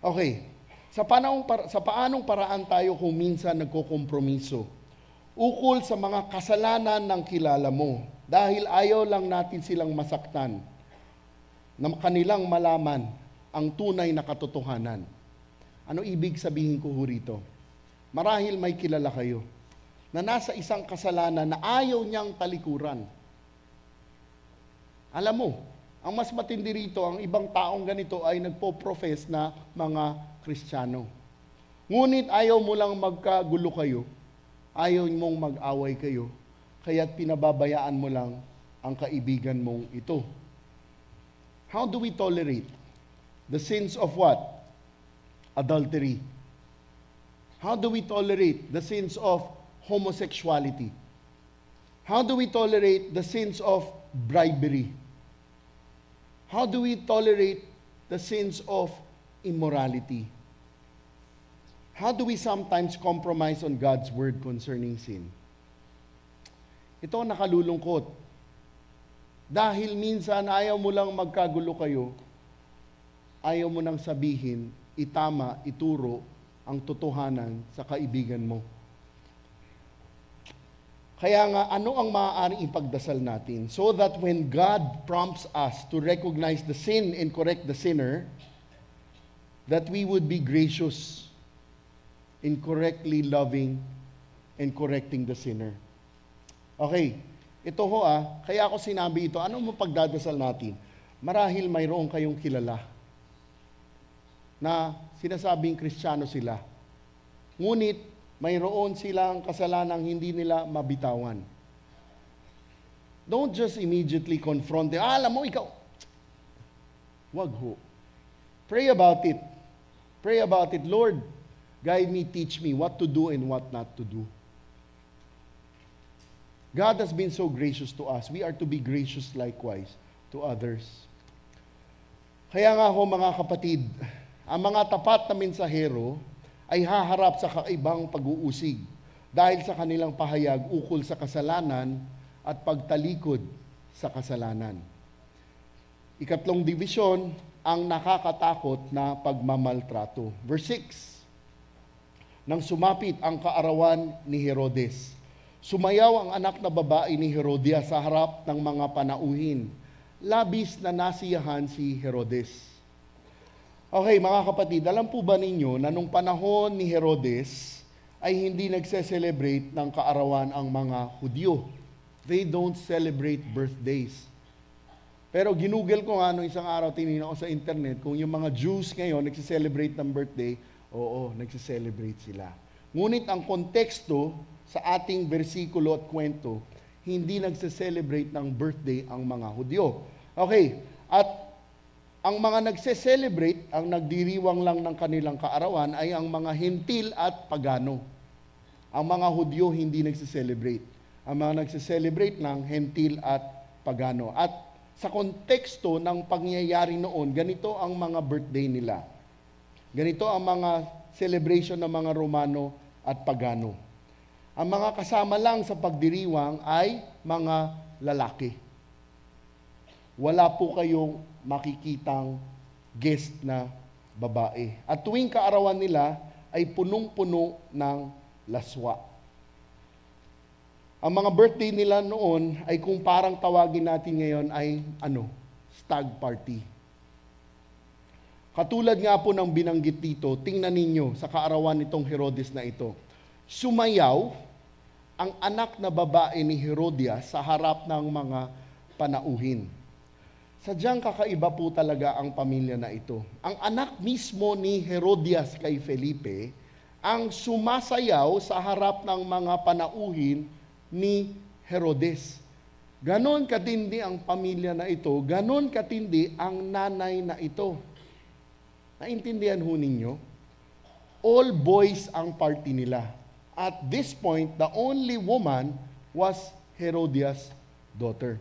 A: Okay, sa paanong paraan tayo kung minsan nagkokompromiso? Ukol sa mga kasalanan ng kilala mo, dahil ayaw lang natin silang masaktan, na kanilang malaman ang tunay na katotohanan. Ano ibig sabihin ko rito? Marahil may kilala kayo na nasa isang kasalanan na ayaw niyang talikuran. Alam mo, ang mas matindi rito, ang ibang taong ganito ay nagpo-profess na mga Kristiyano. Ngunit ayaw mo lang magkagulo kayo, ayaw mong mag-away kayo, kaya't pinababayaan mo lang ang kaibigan mong ito. How do we tolerate the sins of what? Adultery. How do we tolerate the sins of homosexuality? How do we tolerate the sins of bribery? How do we tolerate the sins of immorality? How do we sometimes compromise on God's word concerning sin? Ito ang nakalulungkot. Dahil minsan ayaw mo lang magkagulo kayo, ayaw mo nang sabihin, itama, ituro ang totohanan sa kaibigan mo. Kaya nga, ano ang maaaring ipagdasal natin? So that when God prompts us to recognize the sin and correct the sinner, that we would be gracious in correctly loving and correcting the sinner. Okay, ito ho kaya ako sinabi ito, ano mo pagdadasal natin? Marahil mayroon kayong kilala na sinasabing Kristiyano sila. Ngunit mayroon silang kasalanang hindi nila mabitawan. Don't just immediately confront them. Alam mo, ikaw. Wag ho. Pray about it. Pray about it. Lord, guide me, teach me what to do and what not to do. God has been so gracious to us. We are to be gracious likewise to others. Kaya nga ho mga kapatid, ang mga tapat na mensahero ay haharap sa kakaibang pag-uusig dahil sa kanilang pahayag ukol sa kasalanan at pagtalikod sa kasalanan. Ikatlong divisyon, ang nakakatakot na pagmamaltrato. Verse 6, nang sumapit ang kaarawan ni Herodes, sumayaw ang anak na babae ni Herodias sa harap ng mga panauhin. Labis na nasiyahan si Herodes. Okay, mga kapatid, alam po ba ninyo na nung panahon ni Herodes ay hindi nagse-celebrate ng kaarawan ang mga Hudyo? They don't celebrate birthdays. Pero ginugol ko nga nung isang araw, tinignan ko sa internet, kung yung mga Jews ngayon nagse-celebrate ng birthday, oo, nagse-celebrate sila. Ngunit ang konteksto sa ating bersikulo at kwento, hindi nagse-celebrate ng birthday ang mga Hudyo. Okay, at ang mga nagse-celebrate, ang nagdiriwang lang ng kanilang kaarawan ay ang mga Hentil at Pagano. Ang mga Hudyo hindi nagse-celebrate. Ang mga nagse-celebrate ng Hentil at Pagano. At sa konteksto ng pangyayari noon, ganito ang mga birthday nila. Ganito ang mga celebration ng mga Romano at Pagano. Ang mga kasama lang sa pagdiriwang ay mga lalaki. Wala po kayong makikitang guest na babae. At tuwing kaarawan nila ay punong-puno ng laswa. Ang mga birthday nila noon ay kung parang tawagin natin ngayon ay stag party. Katulad nga po ng binanggit dito, tingnan ninyo sa kaarawan nitong Herodes na ito. Sumayaw ang anak na babae ni Herodias sa harap ng mga panauhin. Sadyang kakaiba po talaga ang pamilya na ito. Ang anak mismo ni Herodias kay Felipe ang sumasayaw sa harap ng mga panauhin ni Herodes. Ganon katindi ang pamilya na ito, ganon katindi ang nanay na ito. Naintindihan ho ninyo? All boys ang party nila. At this point, the only woman was Herodias' daughter.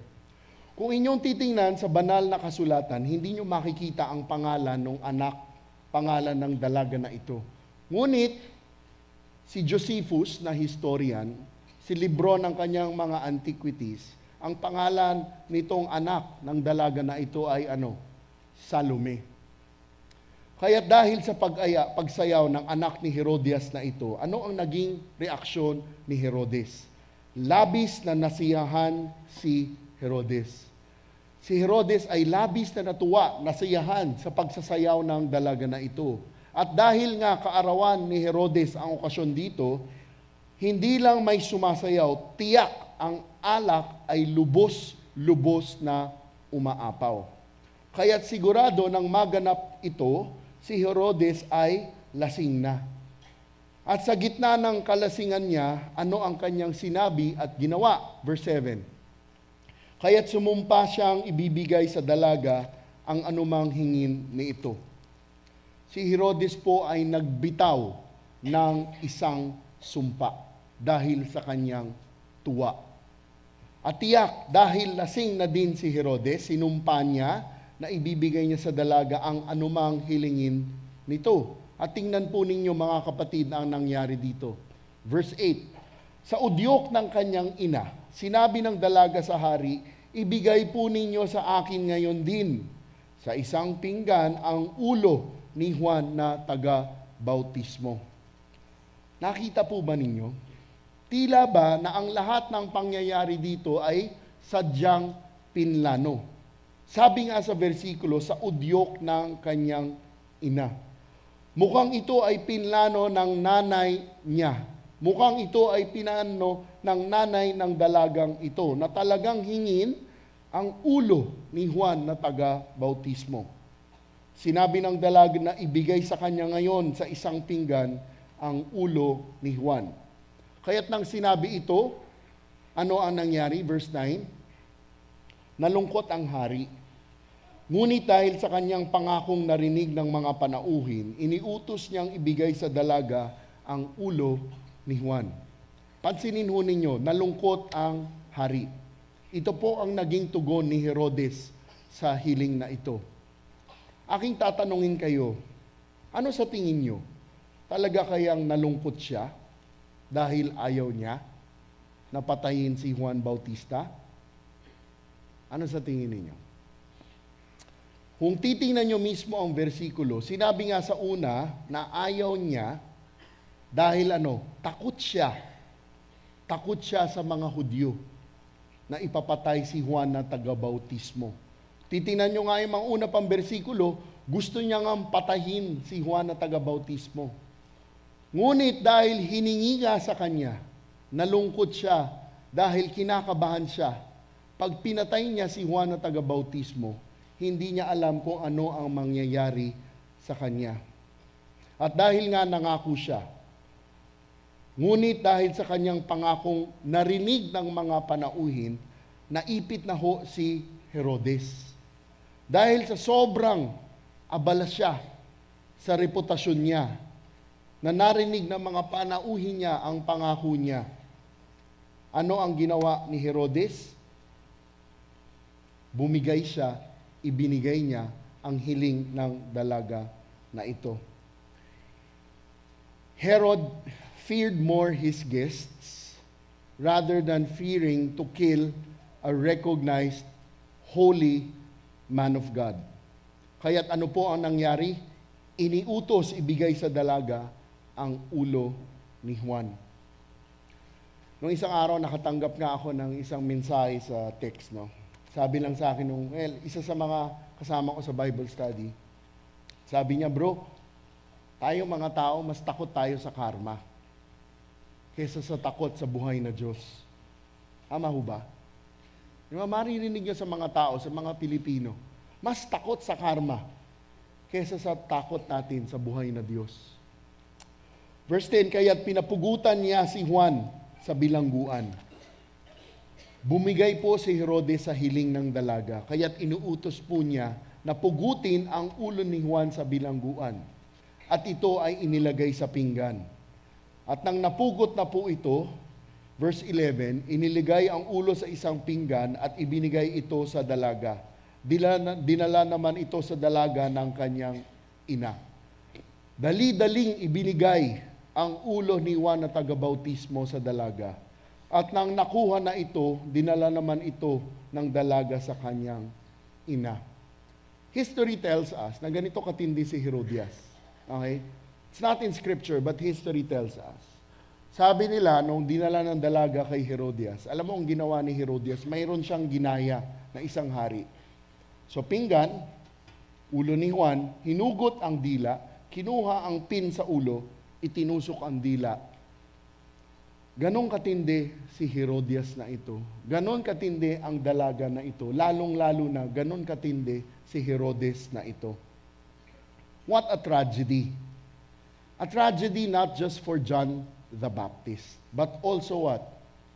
A: Kung inyong titingnan sa banal na kasulatan, hindi nyo makikita ang pangalan ng anak, pangalan ng dalaga na ito. Ngunit, si Josephus na historian, si libro ng kanyang mga antiquities, ang pangalan nitong anak ng dalaga na ito ay Salome. Kaya dahil sa pagsayaw ng anak ni Herodias na ito, ano ang naging reaksyon ni Herodes? Labis na nasiyahan si Herodes. Si Herodes ay labis na natuwa, nasiyahan sa pagsasayaw ng dalaga na ito. At dahil nga kaarawan ni Herodes ang okasyon dito, hindi lang may sumasayaw, tiyak ang alak ay lubos-lubos na umaapaw. Kaya't sigurado nang maganap ito, si Herodes ay lasing na. At sa gitna ng kalasingan niya, ano ang kanyang sinabi at ginawa? Verse 7. Kaya't sumumpa siyang ibibigay sa dalaga ang anumang hingin ni ito. Si Herodes po ay nagbitaw ng isang sumpa dahil sa kanyang tuwa. At tiyak, dahil lasing na din si Herodes, sinumpa niya na ibibigay niya sa dalaga ang anumang hilingin nito. At tingnan po ninyo mga kapatid ang nangyari dito. Verse 8, sa udyok ng kanyang ina, sinabi ng dalaga sa hari, ibigay po ninyo sa akin ngayon din sa isang pinggan ang ulo ni Juan na taga-bautismo. Nakita po ba ninyo? Tila ba na ang lahat ng pangyayari dito ay sadyang pinlano? Sabi nga sa bersikulo, sa udyok ng kanyang ina. Mukhang ito ay pinlano ng nanay niya Mukhang ito ay pinano ng nanay ng dalagang ito na talagang hingin ang ulo ni Juan na taga-bautismo. Sinabi ng dalaga na ibigay sa kanya ngayon sa isang pinggan ang ulo ni Juan. Kaya't nang sinabi ito, ano ang nangyari? Verse 9, nalungkot ang hari. Ngunit dahil sa kanyang pangakong narinig ng mga panauhin, iniutos niyang ibigay sa dalaga ang ulo ni Juan. Pansinin ho ninyo, nalungkot ang hari. Ito po ang naging tugon ni Herodes sa hiling na ito. Aking tatanungin kayo, ano sa tingin nyo? Talaga kayang nalungkot siya dahil ayaw niya na patayin si Juan Bautista? Ano sa tingin ninyo? Kung titingnan nyo mismo ang versikulo, sinabi nga sa una na ayaw niya dahil takot siya. Takot siya sa mga Hudyo na ipapatay si Juan na taga-bautismo. Titingnan nyo nga yung mga una pang versikulo, gusto niya nga patayin si Juan na taga-bautismo. Ngunit dahil hiningi nga sa kanya, nalungkot siya dahil kinakabahan siya. Pag pinatay niya si Juan na taga-bautismo, hindi niya alam kung ano ang mangyayari sa kanya. At dahil nga nangako siya, ngunit dahil sa kanyang pangakong narinig ng mga panauhin, naipit na ho si Herodes. Dahil sa sobrang abala siya sa reputasyon niya, na narinig ng mga panauhin niya ang pangako niya. Ano ang ginawa ni Herodes? Bumigay siya, ibinigay niya ang hiling ng dalaga na ito. Herod feared more his guests rather than fearing to kill a recognized holy man of God. Kaya't ano po ang nangyari? Iniutos ibigay sa dalaga ang ulo ni Juan. Noong isang araw, nakatanggap nga ako ng isang mensahe sa text. Sabi lang sa akin isa sa mga kasama ko sa Bible study, sabi niya, bro, tayo mga tao, mas takot tayo sa karma kaysa sa takot sa buhay na Diyos. Tama ho ba? Maririnig niyo sa mga tao, sa mga Pilipino, mas takot sa karma kaysa sa takot natin sa buhay na Diyos. Verse 10, kaya't pinapugutan niya si Juan sa bilangguan. Bumigay po si Herodes sa hiling ng dalaga, kaya't inuutos po niya na pugutin ang ulo ni Juan sa bilangguan. At ito ay inilagay sa pinggan. At nang napugot na po ito, verse 11, iniligay ang ulo sa isang pinggan at ibinigay ito sa dalaga. Dinala naman ito sa dalaga ng kanyang ina. Dali-daling ibinigay ang ulo ni Juan na taga-bautismo sa dalaga. At nang nakuha na ito, dinala naman ito ng dalaga sa kanyang ina. History tells us na ganito katindi si Herodias. Okay? It's not in scripture, but history tells us. Sabi nila, nung dinala ng dalaga kay Herodias, alam mo ang ginawa ni Herodias, mayroon siyang ginaya na isang hari. So pinggan, ulo ni Juan, hinugot ang dila, kinuha ang pin sa ulo, itinusok ang dila. Ganon katindi si Herodias na ito. Ganon katindi ang dalaga na ito. Lalong-lalo na ganon katindi si Herodes na ito. What a tragedy. A tragedy not just for John the Baptist, but also what?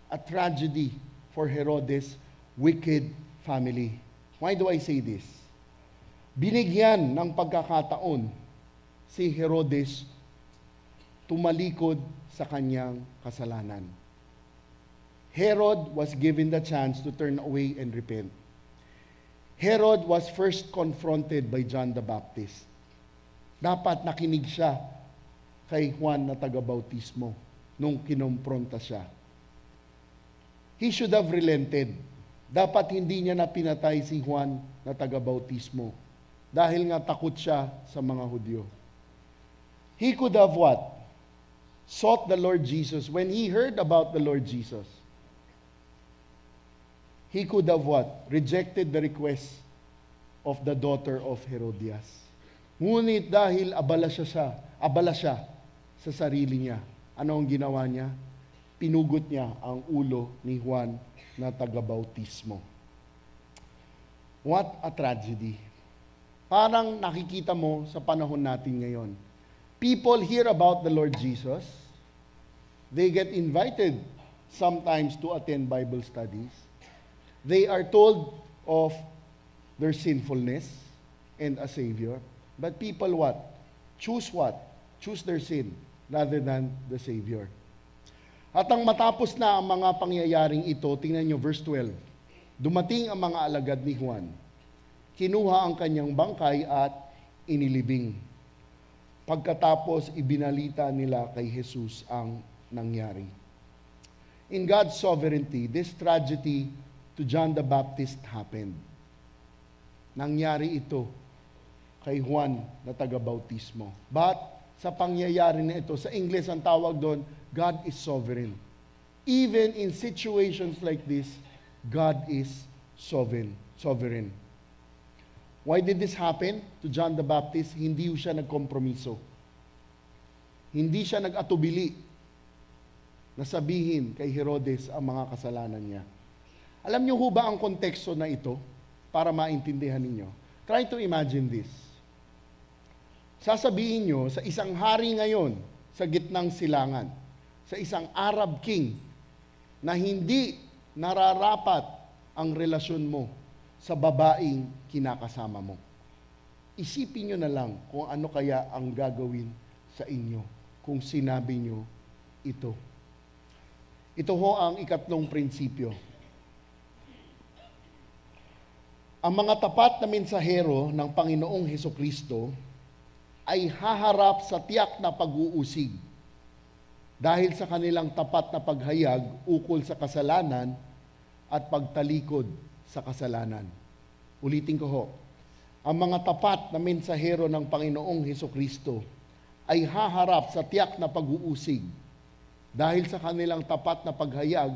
A: A tragedy for Herodes' wicked family. Why do I say this? Binigyan ng pagkakataon si Herodes tumalikod sa kanyang kasalanan. Herod was given the chance to turn away and repent. Herod was first confronted by John the Baptist. Dapat nakinig siya kay Juan na taga-bautismo nung kinompronta siya. He should have relented. Dapat hindi niya na pinatay si Juan na taga-bautismo dahil nga takot siya sa mga Hudyo. He could have what? Sought the Lord Jesus. When he heard about the Lord Jesus, he could have what? Rejected the request of the daughter of Herodias. Ngunit dahil abala siya sa sarili niya, Ano ang ginawa niya? Pinugot niya ang ulo ni Juan na taga-bautismo. What a tragedy. Parang nakikita mo sa panahon natin ngayon. People hear about the Lord Jesus. They get invited sometimes to attend Bible studies. They are told of their sinfulness and a Savior. But people what? Choose what? Choose their sin rather than the Savior. At ang matapos na ang mga pangyayaring ito, tingnan nyo verse 12. Dumating ang mga alagad ni Juan. Kinuha ang kanyang bangkay at inilibing. Pagkatapos, ibinalita nila kay Jesus ang nangyari. In God's sovereignty, this tragedy to John the Baptist happened. Nangyari ito kay Juan na taga-bautismo. But sa pangyayari na ito, sa English ang tawag doon, God is sovereign. Even in situations like this, God is sovereign. Why did this happen to John the Baptist? Hindi siya nagkompromiso. Hindi siya nag-atubili na sabihin kay Herodes ang mga kasalanan niya. Alam niyo ho ba ang konteksto na ito para maintindihan ninyo? Try to imagine this. Sasabihin niyo sa isang hari ngayon sa gitnang silangan, sa isang Arab king na hindi nararapat ang relasyon mo sa babaeng kinakasama mo. Isipin niyo na lang kung ano kaya ang gagawin sa inyo kung sinabi niyo ito. Ito ho ang ikatlong prinsipyo. Ang mga tapat na mensahero ng Panginoong Hesukristo ay haharap sa tiyak na pag-uusig dahil sa kanilang tapat na paghayag ukol sa kasalanan at pagtalikod sa kasalanan. Ulitin ko ho, ang mga tapat na mensahero ng Panginoong Hesukristo ay haharap sa tiyak na pag-uusig dahil sa kanilang tapat na paghayag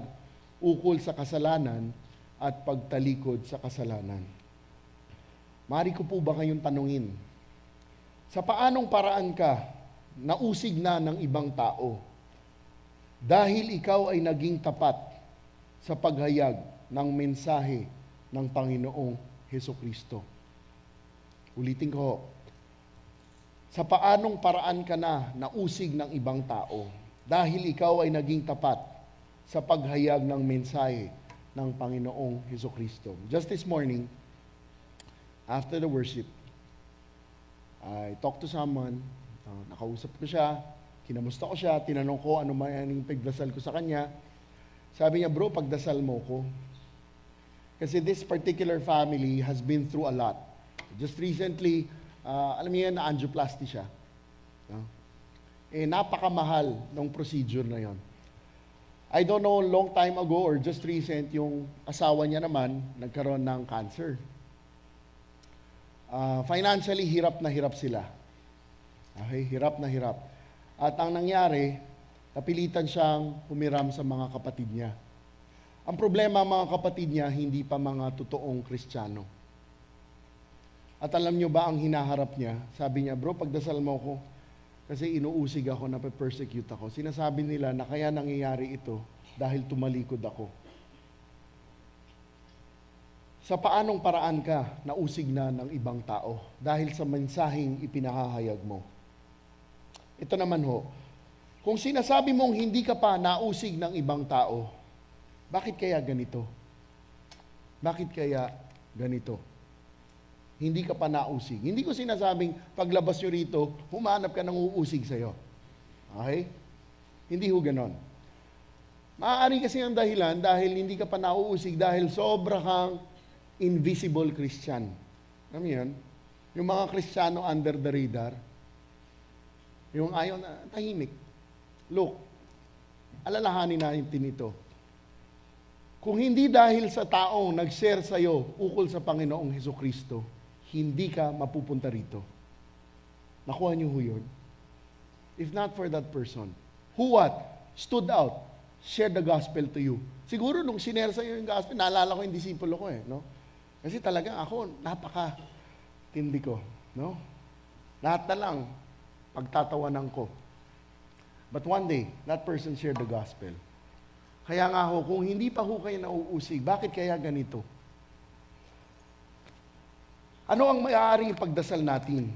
A: ukol sa kasalanan at pagtalikod sa kasalanan. Mari ko po ba kayong tanungin, sa paanong paraan ka nausig na ng ibang tao dahil ikaw ay naging tapat sa paghayag ng mensahe ng Panginoong Hesukristo? Ulitin ko, sa paanong paraan ka na nausig ng ibang tao dahil ikaw ay naging tapat sa paghayag ng mensahe ng Panginoong Hesukristo? Just this morning, after the worship, I talked to someone, nakausap ko siya, kinamusta ko siya, tinanong ko ano man yung pagdasal ko sa kanya. Sabi niya, bro, pagdasal mo ko. Kasi this particular family has been through a lot. Just recently, alam niyo yan, na-angioplasty siya. Napakamahal ng procedure na yon. I don't know, long time ago or just recent, yung asawa niya naman, nagkaroon ng cancer. Financially, hirap na hirap sila. Okay, hirap na hirap. At ang nangyari, napilitan siyang humiram sa mga kapatid niya. Ang problema, mga kapatid niya, hindi pa mga totoong Kristiyano. At alam niyo ba ang hinaharap niya? Sabi niya, bro, pagdasal mo ko, kasi inuusig ako, nape-persecute ako. Sinasabi nila na kaya nangyayari ito dahil tumalikod ako. Sa paanong paraan ka nausig na ng ibang tao dahil sa mensaheng ipinahahayag mo? Ito naman ho, kung sinasabi mong hindi ka pa nausig ng ibang tao, bakit kaya ganito? Bakit kaya ganito? Hindi ka pa nausig. Hindi ko sinasabing paglabas nyo rito, humanap ka ng uusig sa'yo. Okay? Hindi ho ganon. Maaari kasi ang dahilan dahil hindi ka pa nauusig dahil sobra kang invisible Christian. Alam mo yun? Yung mga Kristiyano under the radar, yung ayaw na tahimik. Look, alalahanin natin ito. Kung hindi dahil sa taong nag-share sa'yo ukol sa Panginoong Hesukristo, hindi ka mapupunta rito. Nakuha niyo ho yun? If not for that person, who what? Stood out, shared the gospel to you. Siguro nung sinare sa'yo yung gospel, naalala ko yung disipulo ko no? Kasi talagang ako, napaka-tindi ko, no? Lahat na lang, pagtatawanan ko. But one day, that person shared the gospel. Kaya nga ho, kung hindi pa ho kayo nauusig, bakit kaya ganito? Ano ang maaaring ipagdasal natin?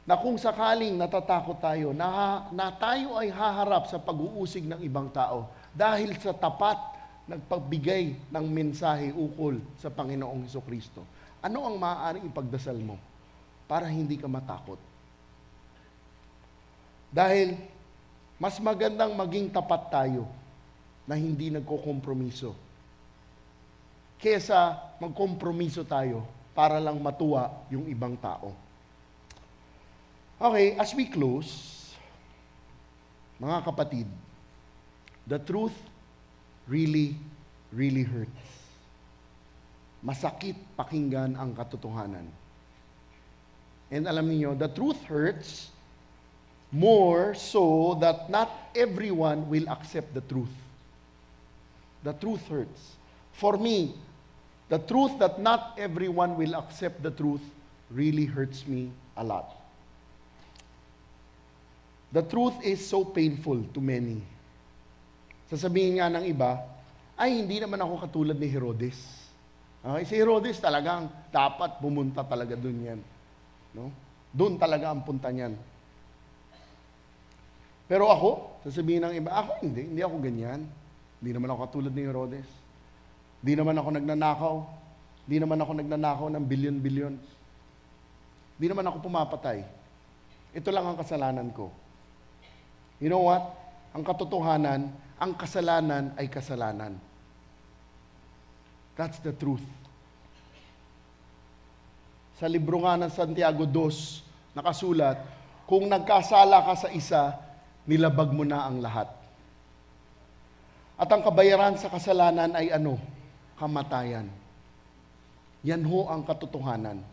A: Na kung sakaling natatakot tayo, na tayo ay haharap sa pag-uusig ng ibang tao dahil sa tapat nagpagbigay ng mensahe ukol sa Panginoong Hesukristo. Ano ang maaaring ipagdasal mo para hindi ka matakot? Dahil mas magandang maging tapat tayo na hindi nagkokompromiso kesa magkompromiso tayo para lang matuwa yung ibang tao. Okay, as we close, mga kapatid, the truth really, really hurts. Masakit pakinggan ang katotohanan. And alam niyo, the truth hurts more so that not everyone will accept the truth. The truth hurts. For me, the truth that not everyone will accept the truth really hurts me a lot. The truth is so painful to many. Sasabihin nga ng iba, ay hindi naman ako katulad ni Herodes. Okay? Si Herodes talagang dapat pumunta talaga dun yan. No? Doon talaga ang punta niyan. Pero ako, sasabihin ng iba, ako hindi ako ganyan. Hindi naman ako katulad ni Herodes. Hindi naman ako nagnanakaw. Hindi naman ako nagnanakaw ng bilyon-bilyon. Hindi naman ako pumapatay. Ito lang ang kasalanan ko. You know what? Ang katotohanan, ang kasalanan ay kasalanan. That's the truth. Sa libro nga ng Santiago 2, nakasulat, kung nagkasala ka sa isa, nilabag mo na ang lahat. At ang kabayaran sa kasalanan ay ano? Kamatayan. Yan ho ang katotohanan.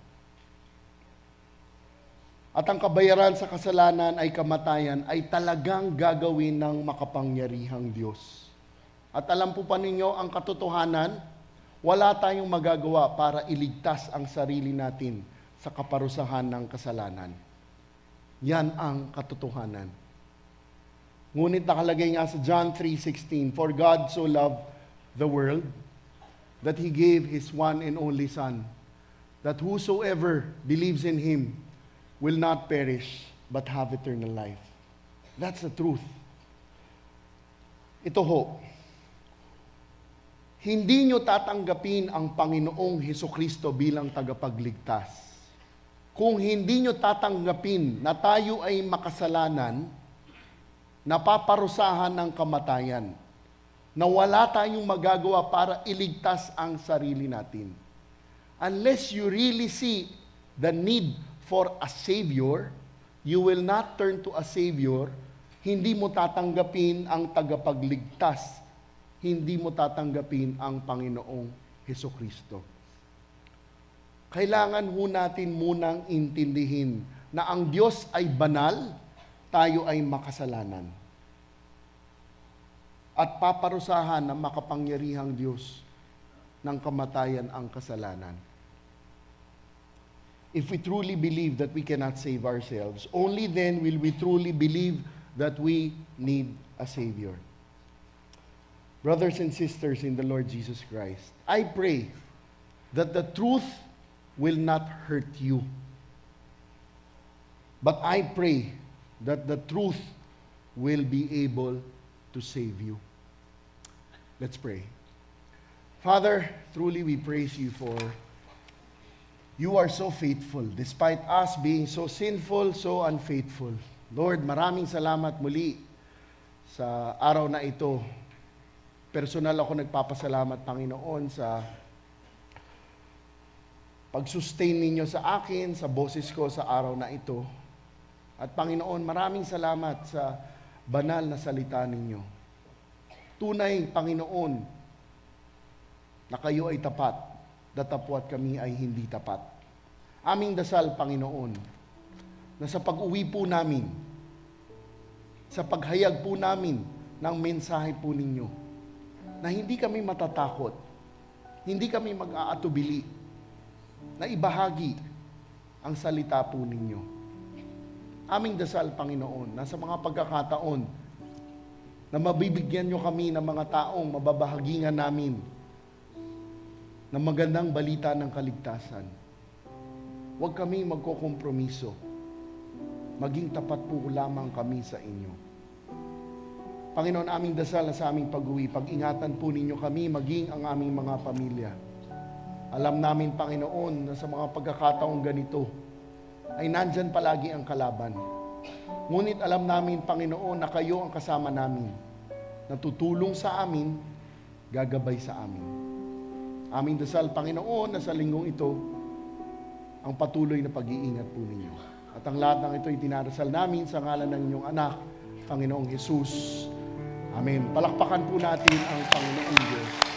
A: At ang kabayaran sa kasalanan ay kamatayan ay talagang gagawin ng makapangyarihang Diyos. At alam po pa ninyo, ang katotohanan, wala tayong magagawa para iligtas ang sarili natin sa kaparusahan ng kasalanan. Yan ang katotohanan. Ngunit nakalagay nga sa John 3:16, For God so loved the world that He gave His one and only Son, that whosoever believes in Him will not perish, but have eternal life. That's the truth. Ito ho, hindi nyo tatanggapin ang Panginoong Hesukristo bilang tagapagligtas. Kung hindi nyo tatanggapin na tayo ay makasalanan, napaparusahan ng kamatayan, na wala tayong magagawa para iligtas ang sarili natin. Unless you really see the need for a Savior, you will not turn to a Savior, hindi mo tatanggapin ang tagapagligtas, hindi mo tatanggapin ang Panginoong Hesukristo. Kailangan ho natin munang intindihin na ang Diyos ay banal, tayo ay makasalanan. At paparusahan ng makapangyarihang Diyos ng kamatayan ang kasalanan. If we truly believe that we cannot save ourselves, only then will we truly believe that we need a Savior. Brothers and sisters in the Lord Jesus Christ, I pray that the truth will not hurt you. But I pray that the truth will be able to save you. Let's pray. Father, truly we praise you for you are so faithful, despite us being so sinful, so unfaithful. Lord, maraming salamat muli sa araw na ito. Personal ako nagpapasalamat, Panginoon, sa pag-sustain ninyo sa akin, sa boses ko sa araw na ito. At Panginoon, maraming salamat sa banal na salita ninyo. Tunay, Panginoon, na kayo ay tapat, datapwat kami ay hindi tapat. Aming dasal, Panginoon, na sa pag-uwi po namin, sa paghayag po namin ng mensahe po ninyo, na hindi kami matatakot, hindi kami mag-aatubili, na ibahagi ang salita po ninyo. Aming dasal, Panginoon, na sa mga pagkakataon na mabibigyan nyo kami ng mga taong mababahagingan namin ng magandang balita ng kaligtasan. Huwag kami magkokompromiso. Maging tapat po lamang kami sa inyo. Panginoon, aming dasal na sa aming pag-uwi, pag-ingatan po ninyo kami, maging ang aming mga pamilya. Alam namin, Panginoon, na sa mga pagkakataong ganito, ay nandyan palagi ang kalaban. Ngunit alam namin, Panginoon, na kayo ang kasama namin, na tutulong sa amin, gagabay sa amin. Aming dasal, Panginoon, na sa linggong ito, ang patuloy na pag-iingat po ninyo. At ang lahat ng ito ay dinarasal namin sa ngalan ng inyong anak, Panginoong Jesus. Amen. Palakpakan po natin ang Panginoong Diyos.